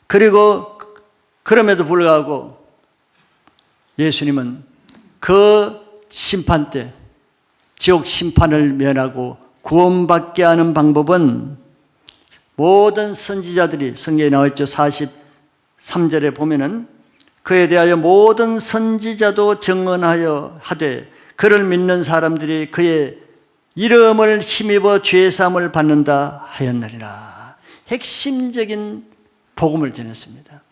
그리고 그럼에도 불구하고 예수님은 그 심판 때 지옥 심판을 면하고 구원받게 하는 방법은 모든 선지자들이, 성경에 나와 있죠. 43절에 보면은 그에 대하여 모든 선지자도 증언하여 하되 그를 믿는 사람들이 그의 이름을 힘입어 죄사함을 받는다 하였느니라. 핵심적인 복음을 전했습니다.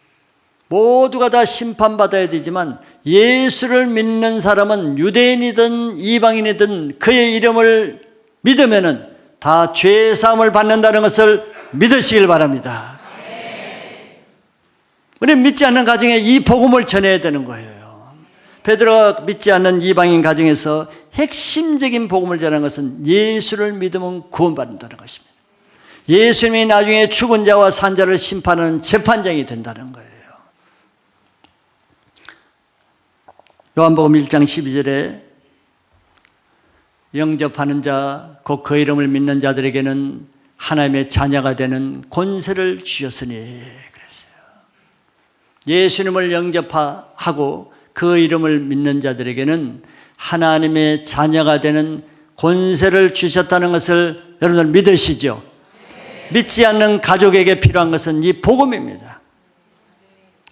모두가 다 심판받아야 되지만 예수를 믿는 사람은 유대인이든 이방인이든 그의 이름을 믿으면은 다 죄사함을 받는다는 것을 믿으시길 바랍니다. 우리는 믿지 않는 가정에 이 복음을 전해야 되는 거예요. 베드로가 믿지 않는 이방인 가정에서 핵심적인 복음을 전하는 것은 예수를 믿으면 구원받는다는 것입니다. 예수님이 나중에 죽은 자와 산 자를 심판하는 재판장이 된다는 거예요. 요한복음 1장 12절에 영접하는 자, 곧 그 이름을 믿는 자들에게는 하나님의 자녀가 되는 권세를 주셨으니 그랬어요. 예수님을 영접하고 그 이름을 믿는 자들에게는 하나님의 자녀가 되는 권세를 주셨다는 것을 여러분들 믿으시죠? 믿지 않는 가족에게 필요한 것은 이 복음입니다.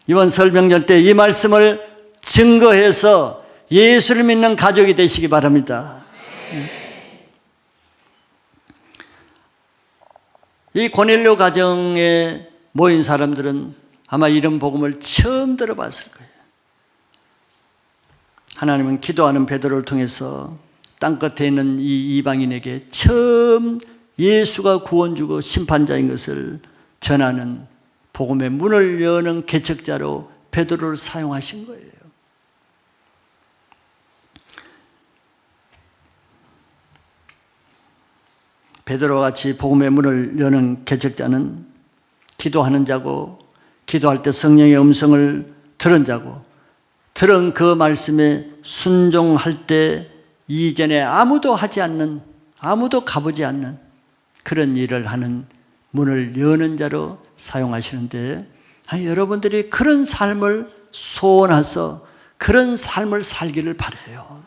이번 설 명절 때 이 말씀을 증거해서 예수를 믿는 가족이 되시기 바랍니다. 이 고넬료 가정에 모인 사람들은 아마 이런 복음을 처음 들어봤을 거예요. 하나님은 기도하는 베드로를 통해서 땅끝에 있는 이 이방인에게 처음 예수가 구원주고 심판자인 것을 전하는 복음의 문을 여는 개척자로 베드로를 사용하신 거예요. 베드로와 같이 복음의 문을 여는 개척자는 기도하는 자고, 기도할 때 성령의 음성을 들은 자고, 들은 그 말씀에 순종할 때 이전에 아무도 하지 않는, 아무도 가보지 않는 그런 일을 하는 문을 여는 자로 사용하시는데, 여러분들이 그런 삶을 소원해서 그런 삶을 살기를 바라요.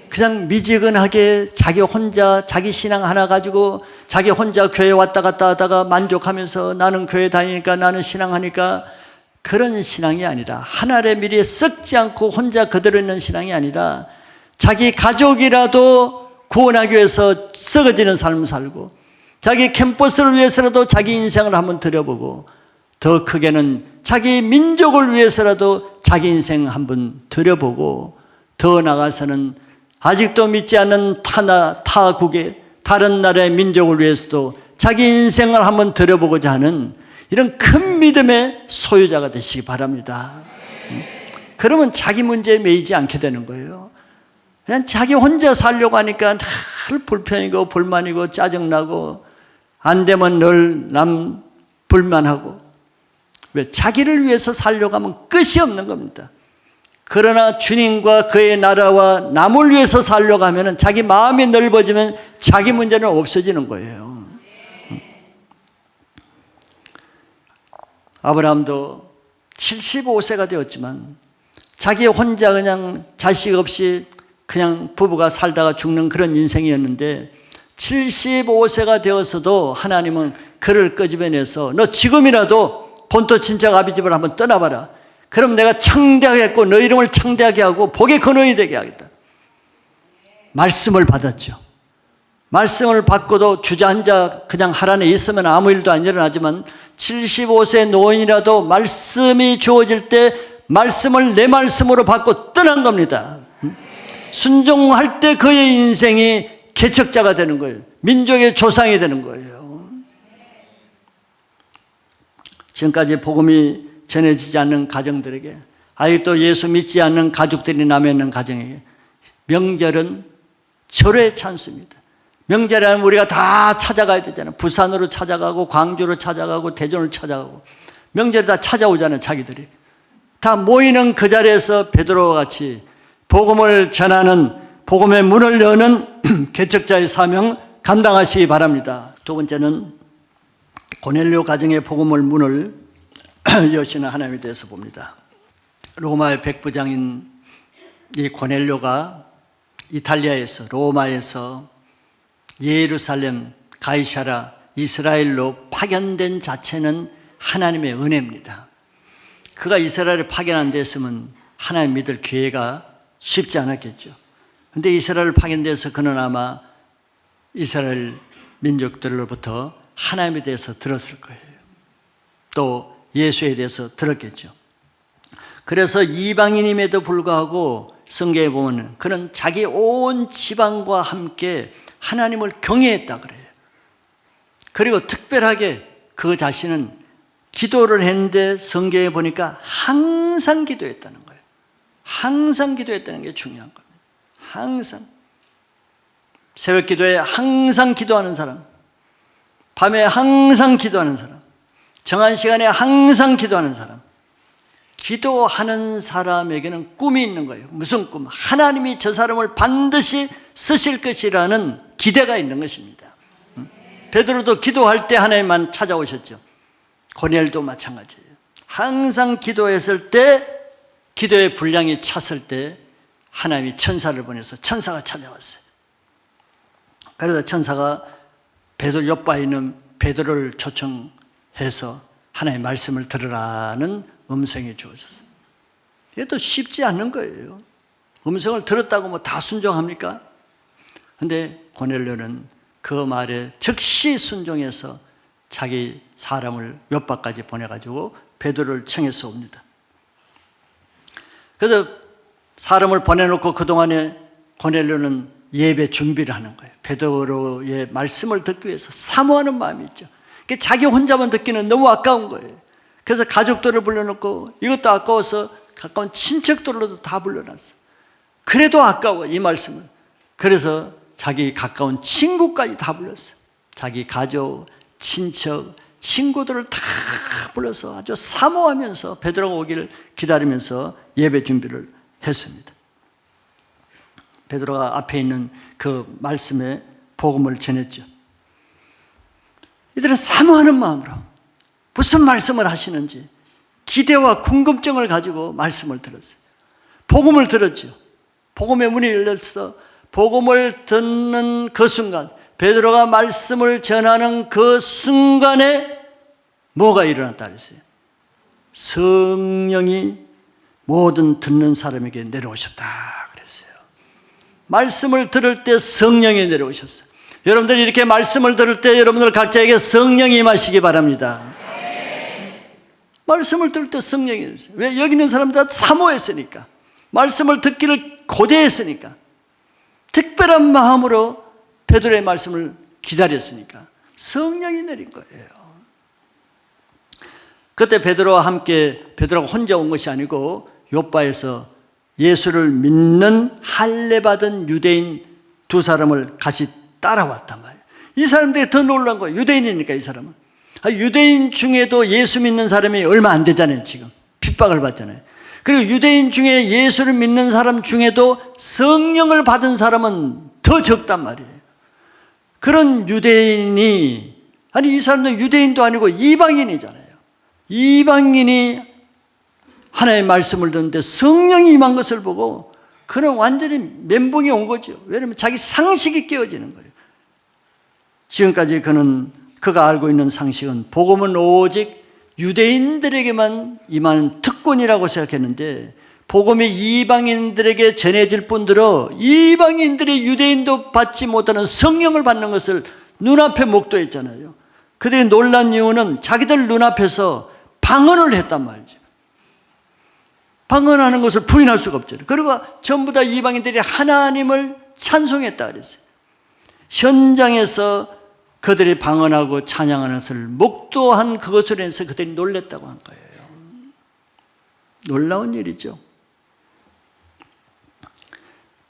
그냥 미지근하게 자기 혼자 자기 신앙 하나 가지고 자기 혼자 교회 왔다 갔다 하다가 만족하면서 나는 교회 다니니까 나는 신앙하니까, 그런 신앙이 아니라, 하늘의 미리에 썩지 않고 혼자 그대로 있는 신앙이 아니라 자기 가족이라도 구원하기 위해서 썩어지는 삶을 살고, 자기 캠퍼스를 위해서라도 자기 인생을 한번 들여보고, 더 크게는 자기 민족을 위해서라도 자기 인생 한번 들여보고, 더 나아가서는 아직도 믿지 않는 타국의 다른 나라의 민족을 위해서도 자기 인생을 한번 들여보고자 하는 이런 큰 믿음의 소유자가 되시기 바랍니다. 그러면 자기 문제에 매이지 않게 되는 거예요. 그냥 자기 혼자 살려고 하니까 늘 불평이고 불만이고 짜증나고 안 되면 늘 남 불만하고, 왜? 자기를 위해서 살려고 하면 끝이 없는 겁니다. 그러나 주님과 그의 나라와 남을 위해서 살려고 하면 자기 마음이 넓어지면 자기 문제는 없어지는 거예요. 아브라함도 75세가 되었지만 자기 혼자 그냥 자식 없이 그냥 부부가 살다가 죽는 그런 인생이었는데, 75세가 되어서도 하나님은 그를 끄집어내서 너 지금이라도 본토 친척 아비 집을 한번 떠나봐라. 그럼 내가 창대하게 했고 너 이름을 창대하게 하고 복의 근원이 되게 하겠다. 말씀을 받았죠. 말씀을 받고도 주저앉아 그냥 하란에 있으면 아무 일도 안 일어나지만 75세 노인이라도 말씀이 주어질 때 말씀을 내 말씀으로 받고 떠난 겁니다. 순종할 때 그의 인생이 개척자가 되는 거예요. 민족의 조상이 되는 거예요. 지금까지 복음이 전해지지 않는 가정들에게, 아직도 예수 믿지 않는 가족들이 남아있는 가정에게 명절은 절호의 찬스입니다. 명절에 하면 우리가 다 찾아가야 되잖아요. 부산으로 찾아가고 광주로 찾아가고 대전으로 찾아가고 명절에 다 찾아오잖아요. 자기들이 다 모이는 그 자리에서 베드로와 같이 복음을 전하는, 복음의 문을 여는 개척자의 사명 감당하시기 바랍니다. 두 번째는 고넬료 가정의 복음의 문을 여시는 하나님에 대해서 봅니다. 로마의 백부장인 이 고넬료가 이탈리아에서, 로마에서 예루살렘, 가이사라, 이스라엘로 파견된 자체는 하나님의 은혜입니다. 그가 이스라엘에 파견 안 됐으면 하나님 믿을 기회가 쉽지 않았겠죠. 그런데 이스라엘 파견돼서 그는 아마 이스라엘 민족들로부터 하나님에 대해서 들었을 거예요. 또 예수에 대해서 들었겠죠. 그래서 이방인임에도 불구하고 성경에 보면 그는 자기 온 지방과 함께 하나님을 경외했다 그래요. 그리고 특별하게 그 자신은 기도를 했는데 성경에 보니까 항상 기도했다는 거예요. 항상 기도했다는 게 중요한 겁니다. 항상. 새벽 기도에 항상 기도하는 사람, 밤에 항상 기도하는 사람, 정한 시간에 항상 기도하는 사람, 기도하는 사람에게는 꿈이 있는 거예요. 무슨 꿈? 하나님이 저 사람을 반드시 쓰실 것이라는 기대가 있는 것입니다. 베드로도 기도할 때 하나님만 찾아오셨죠. 고넬도 마찬가지예요. 항상 기도했을 때, 기도의 분량이 찼을 때 하나님이 천사를 보내서 천사가 찾아왔어요. 그래서 천사가 베드로 옆바에 있는 베드로를 초청해서 하나님의 말씀을 들으라는 음성이 주어졌어요. 이것도 쉽지 않는 거예요. 음성을 들었다고 뭐 다 순종합니까? 근데 고넬료는 그 말에 즉시 순종해서 자기 사람을 요바까지 보내가지고 베드로를 청해서 옵니다. 그래서 사람을 보내놓고 그동안에 고넬료는 예배 준비를 하는 거예요. 베드로의 말씀을 듣기 위해서 사모하는 마음이 있죠. 자기 혼자만 듣기는 너무 아까운 거예요. 그래서 가족들을 불러놓고 이것도 아까워서 가까운 친척들로도 다 불러놨어. 그래도 아까워 이 말씀을. 그래서 자기 가까운 친구까지 다 불렀어요. 자기 가족, 친척, 친구들을 다 불러서 아주 사모하면서 베드로가 오기를 기다리면서 예배 준비를 했습니다. 베드로가 앞에 있는 그 말씀에 복음을 전했죠. 이들은 사모하는 마음으로 무슨 말씀을 하시는지 기대와 궁금증을 가지고 말씀을 들었어요. 복음을 들었죠. 복음의 문이 열렸어. 복음을 듣는 그 순간, 베드로가 말씀을 전하는 그 순간에 뭐가 일어났다 그랬어요? 성령이 모든 듣는 사람에게 내려오셨다 그랬어요. 말씀을 들을 때 성령이 내려오셨어요. 여러분들이 이렇게 말씀을 들을 때 여러분들 각자에게 성령이 임하시기 바랍니다. 말씀을 들을 때 성령이 내려오셨어요. 왜? 여기 있는 사람들 다 사모했으니까, 말씀을 듣기를 고대했으니까, 특별한 마음으로 베드로의 말씀을 기다렸으니까 성령이 내린 거예요. 그때 베드로와 함께, 베드로가 혼자 온 것이 아니고 요바에서 예수를 믿는 할례받은 유대인 두 사람을 같이 따라왔단 말이에요. 이 사람들이 더 놀란 거예요. 유대인이니까 이 사람은. 유대인 중에도 예수 믿는 사람이 얼마 안 되잖아요. 지금 핍박을 받잖아요. 그리고 유대인 중에 예수를 믿는 사람 중에도 성령을 받은 사람은 더 적단 말이에요. 그런 유대인이, 아니 이 사람은 유대인도 아니고 이방인이잖아요. 이방인이 하나님의 말씀을 듣는데 성령이 임한 것을 보고 그는 완전히 멘붕이 온 거죠. 왜냐하면 자기 상식이 깨어지는 거예요. 지금까지 그가 알고 있는 상식은 복음은 오직 유대인들에게만 임하는 특권이라고 생각했는데, 복음이 이방인들에게 전해질 뿐더러 이방인들이 유대인도 받지 못하는 성령을 받는 것을 눈앞에 목도했잖아요. 그들이 놀란 이유는 자기들 눈앞에서 방언을 했단 말이죠. 방언하는 것을 부인할 수가 없잖아요. 그리고 전부 다 이방인들이 하나님을 찬송했다 그랬어요. 현장에서 그들이 방언하고 찬양하는 것을 목도한 그것으로 인해서 그들이 놀랬다고 한 거예요. 놀라운 일이죠.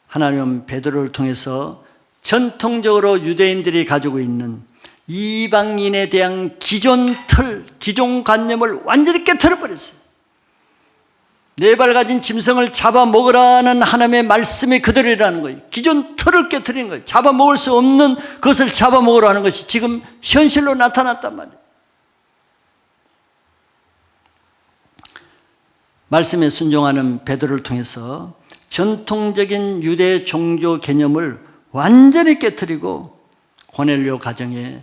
하나님은 베드로를 통해서 전통적으로 유대인들이 가지고 있는 이방인에 대한 기존 관념을 완전히 깨트려버렸어요. 네 발 가진 짐승을 잡아먹으라는 하나님의 말씀이 그대로라는 거예요. 기존 틀을 깨트리는 거예요. 잡아먹을 수 없는 것을 잡아먹으라는 것이 지금 현실로 나타났단 말이에요. 말씀에 순종하는 베드로를 통해서 전통적인 유대 종교 개념을 완전히 깨트리고 고넬료 가정에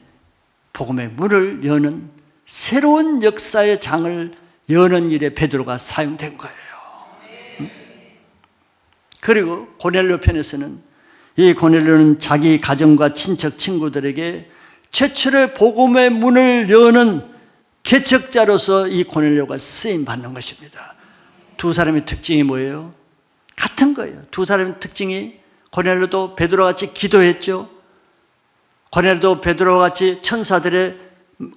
복음의 문을 여는 새로운 역사의 장을 여는 일에 베드로가 사용된 거예요. 그리고 고넬료 편에서는, 이 고넬료는 자기 가정과 친척 친구들에게 최초의 복음의 문을 여는 개척자로서 이 고넬료가 쓰임 받는 것입니다. 두 사람의 특징이 뭐예요? 같은 거예요. 두 사람의 특징이, 고넬료도 베드로와 같이 기도했죠. 고넬료도 베드로와 같이 천사들의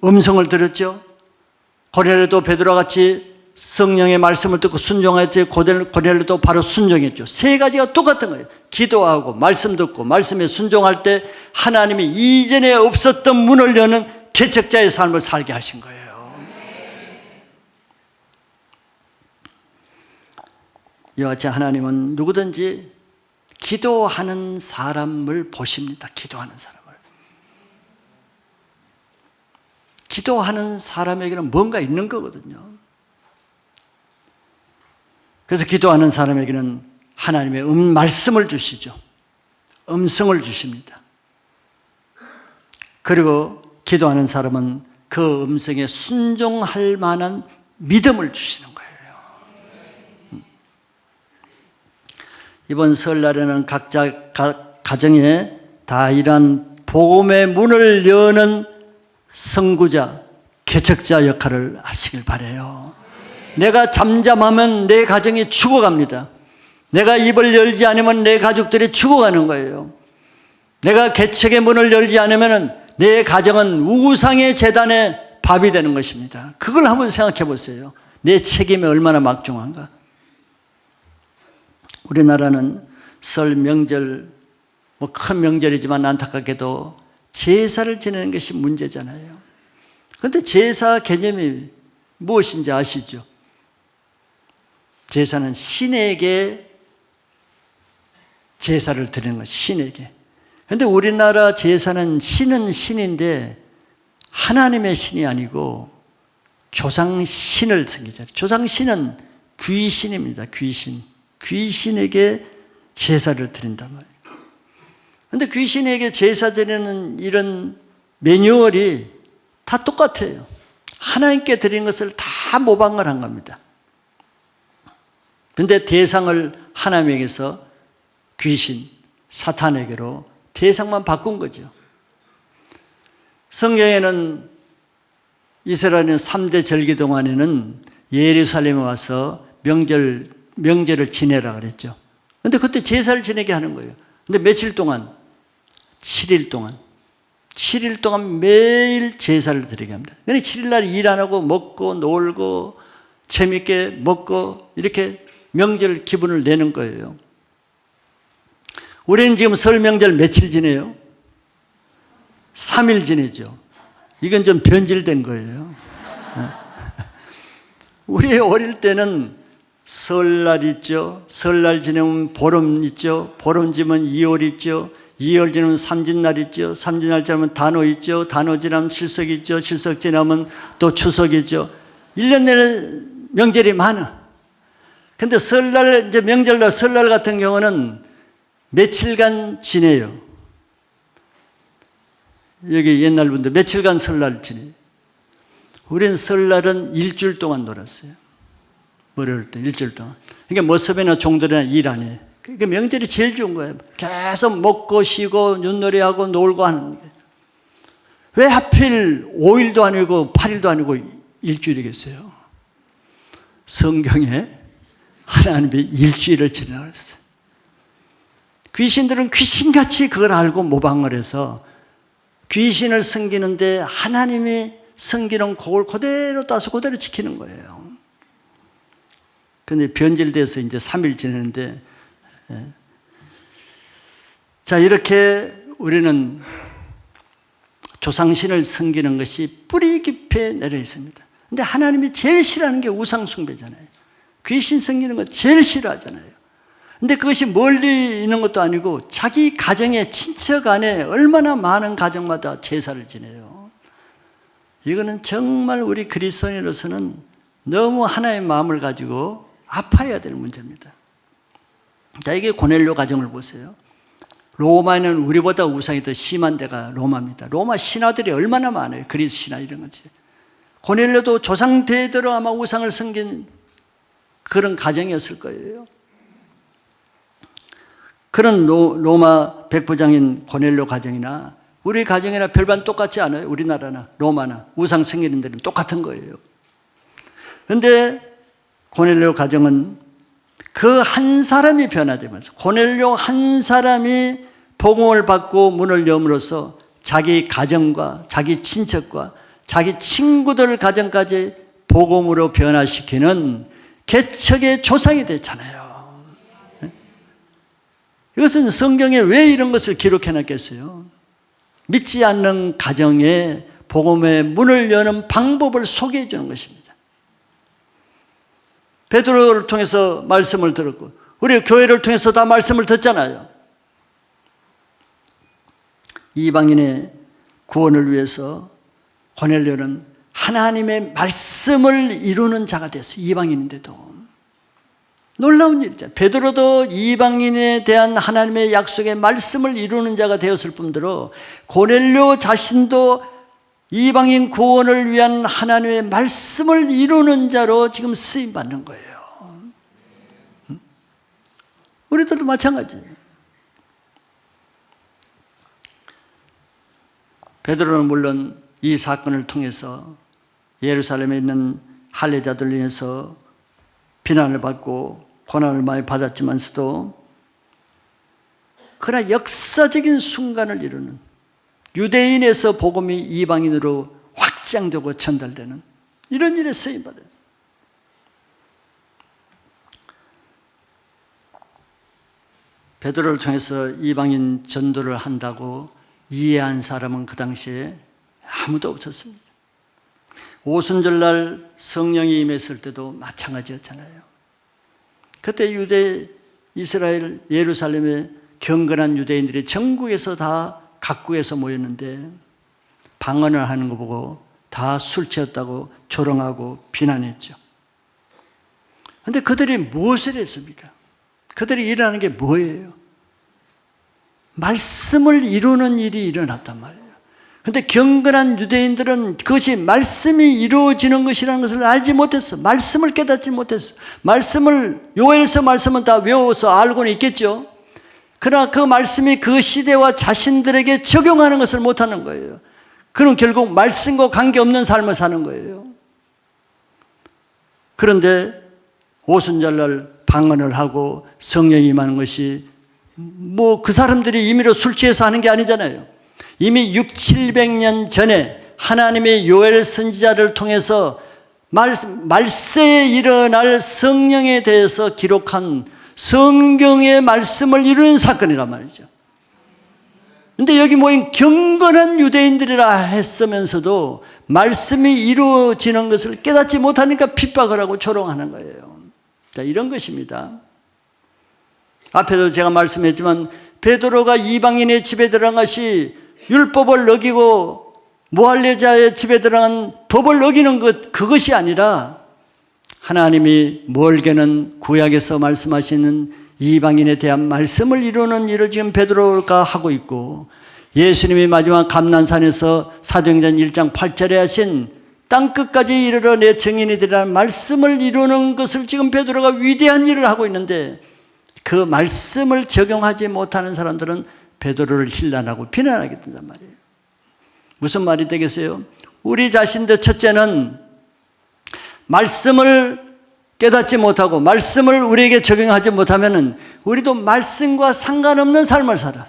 음성을 들었죠. 고넬료도 베드로와 같이 성령의 말씀을 듣고 순종했죠. 고넬료도 바로 순종했죠. 세 가지가 똑같은 거예요. 기도하고 말씀 듣고 말씀에 순종할 때 하나님이 이전에 없었던 문을 여는 개척자의 삶을 살게 하신 거예요. 이와 같이 하나님은 누구든지 기도하는 사람을 보십니다. 기도하는 사람을. 기도하는 사람에게는 뭔가 있는 거거든요. 그래서 기도하는 사람에게는 하나님의 말씀을 주시죠. 음성을 주십니다. 그리고 기도하는 사람은 그 음성에 순종할 만한 믿음을 주시는 거예요. 이번 설날에는 각자 가정에 다 이러한 복음의 문을 여는 선구자, 개척자 역할을 하시길 바라요. 내가 잠잠하면 내 가정이 죽어갑니다. 내가 입을 열지 않으면 내 가족들이 죽어가는 거예요. 내가 개척의 문을 열지 않으면 내 가정은 우상의 제단의 밥이 되는 것입니다. 그걸 한번 생각해 보세요. 내 책임이 얼마나 막중한가. 우리나라는 설 명절, 큰 명절이지만 안타깝게도 제사를 지내는 것이 문제잖아요. 그런데 제사 개념이 무엇인지 아시죠? 제사는 신에게 제사를 드리는 것, 신에게. 그런데 우리나라 제사는 신은 신인데 하나님의 신이 아니고 조상신을 섬기잖아요. 조상신은 귀신입니다. 귀신. 귀신에게 제사를 드린단 말이에요. 그런데 귀신에게 제사 드리는 이런 매뉴얼이 다 똑같아요. 하나님께 드린 것을 다 모방을 한 겁니다. 그런데 대상을 하나님에게서 귀신, 사탄에게로 대상만 바꾼 거죠. 성경에는 이스라엘은 3대 절기 동안에는 예루살렘에 와서 명절을 지내라 그랬죠. 그런데 그때 제사를 지내게 하는 거예요. 그런데 며칠 동안? 7일 동안. 7일 동안 매일 제사를 드리게 합니다. 그러니까 7일 날 일 안 하고 먹고 놀고 재밌게 먹고 이렇게 명절 기분을 내는 거예요. 우리는 지금 설 명절 며칠 지내요? 3일 지내죠. 이건 좀 변질된 거예요. 우리 어릴 때는 설날 있죠. 설날 지내면 보름 있죠. 보름 지면 2월 있죠. 2월 지나면 삼진날 있죠. 삼진날 지나면 단오 있죠. 단오 지나면 칠석 있죠. 칠석 지나면 또 추석이죠. 1년 내내 명절이 많아. 근데 설날, 이제 명절날, 설날 같은 경우는 며칠간 지내요. 여기 옛날 분들 며칠간 설날 지내요. 우린 설날은 일주일 동안 놀았어요. 어려울 때 일주일 동안. 그러니까 모습이나 종들이나 일 안 해. 그러니까 명절이 제일 좋은 거예요. 계속 먹고 쉬고 윷놀이하고 놀고 하는 게. 왜 하필 5일도 아니고 8일도 아니고 일주일이겠어요? 성경에 하나님이 일주일을 지내라 했어요. 귀신들은 귀신같이 그걸 알고 모방을 해서 귀신을 섬기는데 하나님이 섬기는 그걸 그대로 따서 그대로 지키는 거예요. 그런데 변질돼서 이제 3일 지내는데, 자, 이렇게 우리는 조상신을 섬기는 것이 뿌리 깊이 내려 있습니다. 근데 하나님이 제일 싫어하는 게 우상숭배잖아요. 귀신 섬기는 거 제일 싫어하잖아요. 근데 그것이 멀리 있는 것도 아니고 자기 가정의 친척 안에 얼마나 많은 가정마다 제사를 지내요. 이거는 정말 우리 그리스도인으로서는 너무 하나의 마음을 가지고 아파야 될 문제입니다. 자, 이게 고넬료 가정을 보세요. 로마에는 우리보다 우상이 더 심한 데가 로마입니다. 로마 신하들이 얼마나 많아요. 그리스 신하 이런 거지. 고넬료도 조상 대대로 아마 우상을 섬긴 그런 가정이었을 거예요. 그런 로마 백부장인 고넬료 가정이나 우리 가정이나 별반 똑같지 않아요. 우리나라나 로마나 우상 섬기는 데는 똑같은 거예요. 그런데 고넬료 가정은 그 한 사람이 변화되면서 고넬료 한 사람이 복음을 받고 문을 여므로써 자기 가정과 자기 친척과 자기 친구들 가정까지 복음으로 변화시키는 개척의 조상이 됐잖아요. 이것은 성경에 왜 이런 것을 기록해 놨겠어요? 믿지 않는 가정에 복음의 문을 여는 방법을 소개해 주는 것입니다. 베드로를 통해서 말씀을 들었고 우리 교회를 통해서 다 말씀을 듣잖아요. 이방인의 구원을 위해서 고넬료는 하나님의 말씀을 이루는 자가 됐어요. 이방인인데도. 놀라운 일이죠. 베드로도 이방인에 대한 하나님의 약속의 말씀을 이루는 자가 되었을 뿐더러 고넬료 자신도 이방인 구원을 위한 하나님의 말씀을 이루는 자로 지금 쓰임받는 거예요. 우리들도 마찬가지예요. 베드로는 물론 이 사건을 통해서 예루살렘에 있는 할례자들로 인해서 비난을 받고 고난을 많이 받았지만서도 그러나 역사적인 순간을 이루는, 유대인에서 복음이 이방인으로 확장되고 전달되는 이런 일에 쓰임받았어요. 베드로를 통해서 이방인 전도를 한다고 이해한 사람은 그 당시에 아무도 없었습니다. 오순절날 성령이 임했을 때도 마찬가지였잖아요. 그때 유대, 이스라엘, 예루살렘에 경건한 유대인들이 전국에서 다 각국에서 모였는데 방언을 하는 거 보고 다 술 취했다고 조롱하고 비난했죠. 그런데 그들이 무엇을 했습니까? 그들이 일어나는 게 뭐예요? 말씀을 이루는 일이 일어났단 말이에요. 그런데 경건한 유대인들은 그것이 말씀이 이루어지는 것이라는 것을 알지 못했어. 말씀을 깨닫지 못했어. 말씀을, 요엘서 말씀은 다 외워서 알고는 있겠죠. 그러나 그 말씀이 그 시대와 자신들에게 적용하는 것을 못하는 거예요. 그럼 결국 말씀과 관계없는 삶을 사는 거예요. 그런데 오순절날 방언을 하고 성령이 임하는 것이 뭐 그 사람들이 임의로 술 취해서 하는 게 아니잖아요. 이미 600~700년 전에 하나님의 요엘 선지자를 통해서 말세에 일어날 성령에 대해서 기록한 성경의 말씀을 이루는 사건이란 말이죠. 그런데 여기 모인 경건한 유대인들이라 했으면서도 말씀이 이루어지는 것을 깨닫지 못하니까 핍박을 하고 조롱하는 거예요. 자, 이런 것입니다. 앞에도 제가 말씀했지만 베드로가 이방인의 집에 들어간 것이 율법을 어기고 모할례자의 집에 들어간 법을 어기는 것, 그것이 아니라 하나님이 멀게는 구약에서 말씀하시는 이방인에 대한 말씀을 이루는 일을 지금 베드로가 하고 있고, 예수님이 마지막 감난산에서 사도행전 1장 8절에 하신 땅끝까지 이르러 내 증인이 되라는 말씀을 이루는 것을 지금 베드로가 위대한 일을 하고 있는데, 그 말씀을 적용하지 못하는 사람들은 베드로를 힐난하고 비난하게 된단 말이에요. 무슨 말이 되겠어요? 우리 자신들 첫째는 말씀을 깨닫지 못하고 말씀을 우리에게 적용하지 못하면 우리도 말씀과 상관없는 삶을 살아.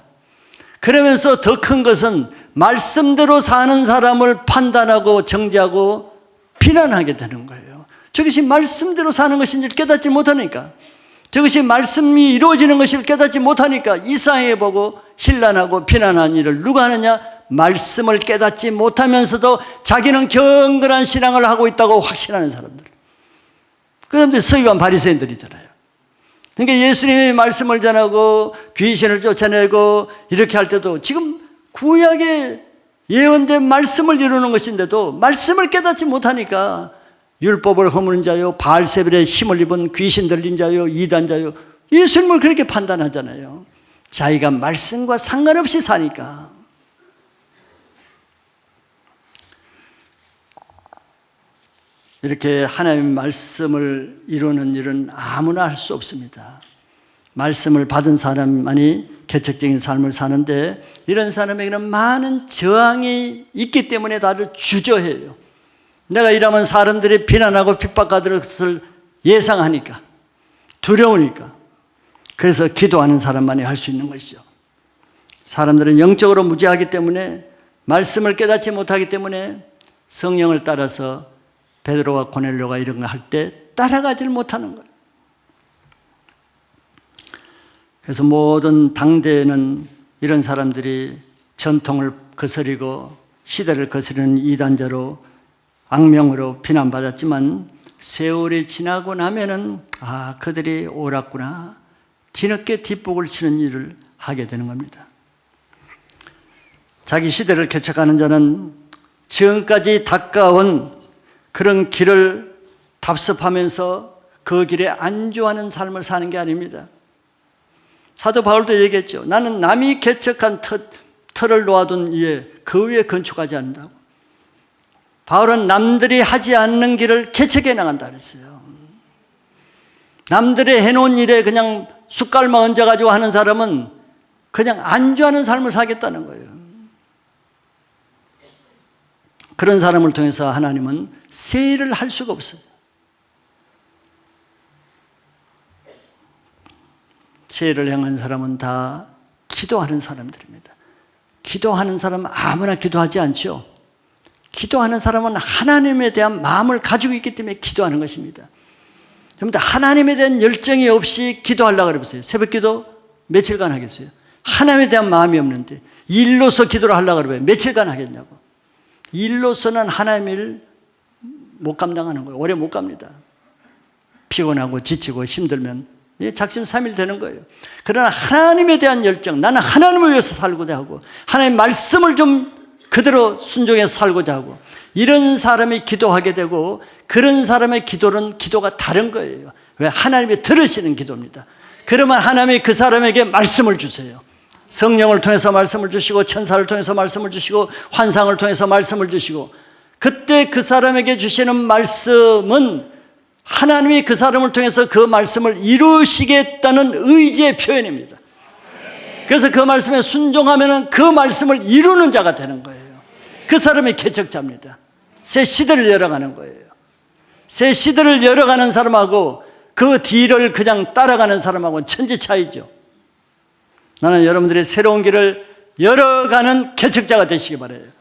그러면서 더 큰 것은 말씀대로 사는 사람을 판단하고 정죄하고 비난하게 되는 거예요. 저것이 말씀대로 사는 것인지 깨닫지 못하니까, 저것이 말씀이 이루어지는 것을 깨닫지 못하니까 이상하게 보고 힐난하고 비난하는 일을 누가 하느냐? 말씀을 깨닫지 못하면서도 자기는 경건한 신앙을 하고 있다고 확신하는 사람들. 그 사람들이 서기관 바리새인들이잖아요. 그러니까 예수님이 말씀을 전하고 귀신을 쫓아내고 이렇게 할 때도 지금 구약에 예언된 말씀을 이루는 것인데도 말씀을 깨닫지 못하니까 율법을 허무는 자요, 바알세불에 힘을 입은 귀신 들린 자요, 이단자요, 예수님을 그렇게 판단하잖아요. 자기가 말씀과 상관없이 사니까. 이렇게 하나님의 말씀을 이루는 일은 아무나 할 수 없습니다. 말씀을 받은 사람만이 개척적인 삶을 사는데, 이런 사람에게는 많은 저항이 있기 때문에 다들 주저해요. 내가 이러면 사람들이 비난하고 핍박받을 것을 예상하니까, 두려우니까. 그래서 기도하는 사람만이 할 수 있는 것이죠. 사람들은 영적으로 무지하기 때문에, 말씀을 깨닫지 못하기 때문에 성령을 따라서 베드로와 고넬료가 이런 거 할 때 따라가지를 못하는 거예요. 그래서 모든 당대에는 이런 사람들이 전통을 거스리고 시대를 거스르는 이단자로, 악명으로 비난받았지만 세월이 지나고 나면은 그들이 옳았구나, 뒤늦게 뒷북을 치는 일을 하게 되는 겁니다. 자기 시대를 개척하는 자는 지금까지 닦아온 그런 길을 답습하면서 그 길에 안주하는 삶을 사는 게 아닙니다. 사도 바울도 얘기했죠. 나는 남이 개척한 터를 놓아둔 이에 그 위에 건축하지 않는다고. 바울은 남들이 하지 않는 길을 개척해 나간다 그랬어요. 남들이 해놓은 일에 그냥 숟갈만 얹어가지고 하는 사람은 그냥 안주하는 삶을 살겠다는 거예요. 그런 사람을 통해서 하나님은 새 일을 할 수가 없어요. 새 일을 향한 사람은 다 기도하는 사람들입니다. 기도하는 사람은 아무나 기도하지 않죠. 기도하는 사람은 하나님에 대한 마음을 가지고 있기 때문에 기도하는 것입니다. 여러분들 하나님에 대한 열정이 없이 기도하려고 그래보세요. 새벽 기도 며칠간 하겠어요? 하나님에 대한 마음이 없는데 일로서 기도를 하려고 그러면 며칠간 하겠냐고. 일로서는 하나님 일 못 감당하는 거예요. 오래 못 갑니다. 피곤하고 지치고 힘들면 작심삼일 되는 거예요. 그러나 하나님에 대한 열정, 나는 하나님을 위해서 살고자 하고 하나님의 말씀을 좀 그대로 순종해서 살고자 하고 이런 사람이 기도하게 되고 그런 사람의 기도는 기도가 다른 거예요. 왜? 하나님이 들으시는 기도입니다. 그러면 하나님이 그 사람에게 말씀을 주세요. 성령을 통해서 말씀을 주시고 천사를 통해서 말씀을 주시고 환상을 통해서 말씀을 주시고 그때 그 사람에게 주시는 말씀은 하나님이 그 사람을 통해서 그 말씀을 이루시겠다는 의지의 표현입니다. 그래서 그 말씀에 순종하면 그 말씀을 이루는 자가 되는 거예요. 그 사람이 개척자입니다. 새 시대를 열어가는 거예요. 새 시대를 열어가는 사람하고 그 뒤를 그냥 따라가는 사람하고는 천지 차이죠. 나는 여러분들이 새로운 길을 열어가는 개척자가 되시기 바라요.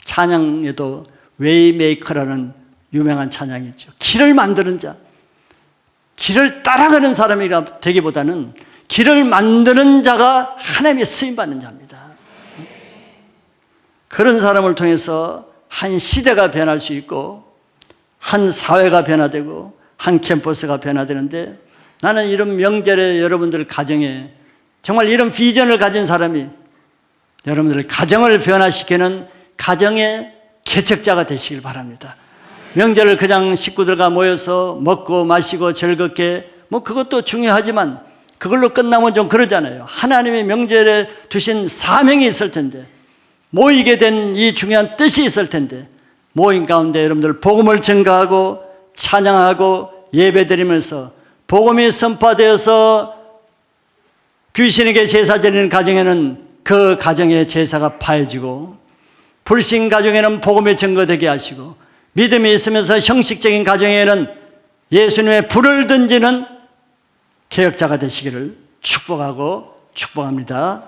찬양에도 웨이메이커라는 유명한 찬양이 있죠. 길을 만드는 자, 길을 따라가는 사람이 되기보다는 길을 만드는 자가 하나님의 쓰임받는 자입니다. 그런 사람을 통해서 한 시대가 변할 수 있고 한 사회가 변화되고 한 캠퍼스가 변화되는데 나는 이런 명절에 여러분들 가정에 정말 이런 비전을 가진 사람이 여러분들 가정을 변화시키는 가정의 개척자가 되시길 바랍니다. 명절을 그냥 식구들과 모여서 먹고 마시고 즐겁게 그것도 중요하지만 그걸로 끝나면 좀 그러잖아요. 하나님의 명절에 두신 사명이 있을 텐데 모이게 된 이 중요한 뜻이 있을 텐데 모임 가운데 여러분들 복음을 증거하고 찬양하고 예배드리면서 복음이 선포되어서 귀신에게 제사 드리는 가정에는 그 가정의 제사가 파해지고 불신 가정에는 복음의 증거되게 하시고 믿음이 있으면서 형식적인 가정에는 예수님의 불을 던지는 개혁자가 되시기를 축복하고 축복합니다.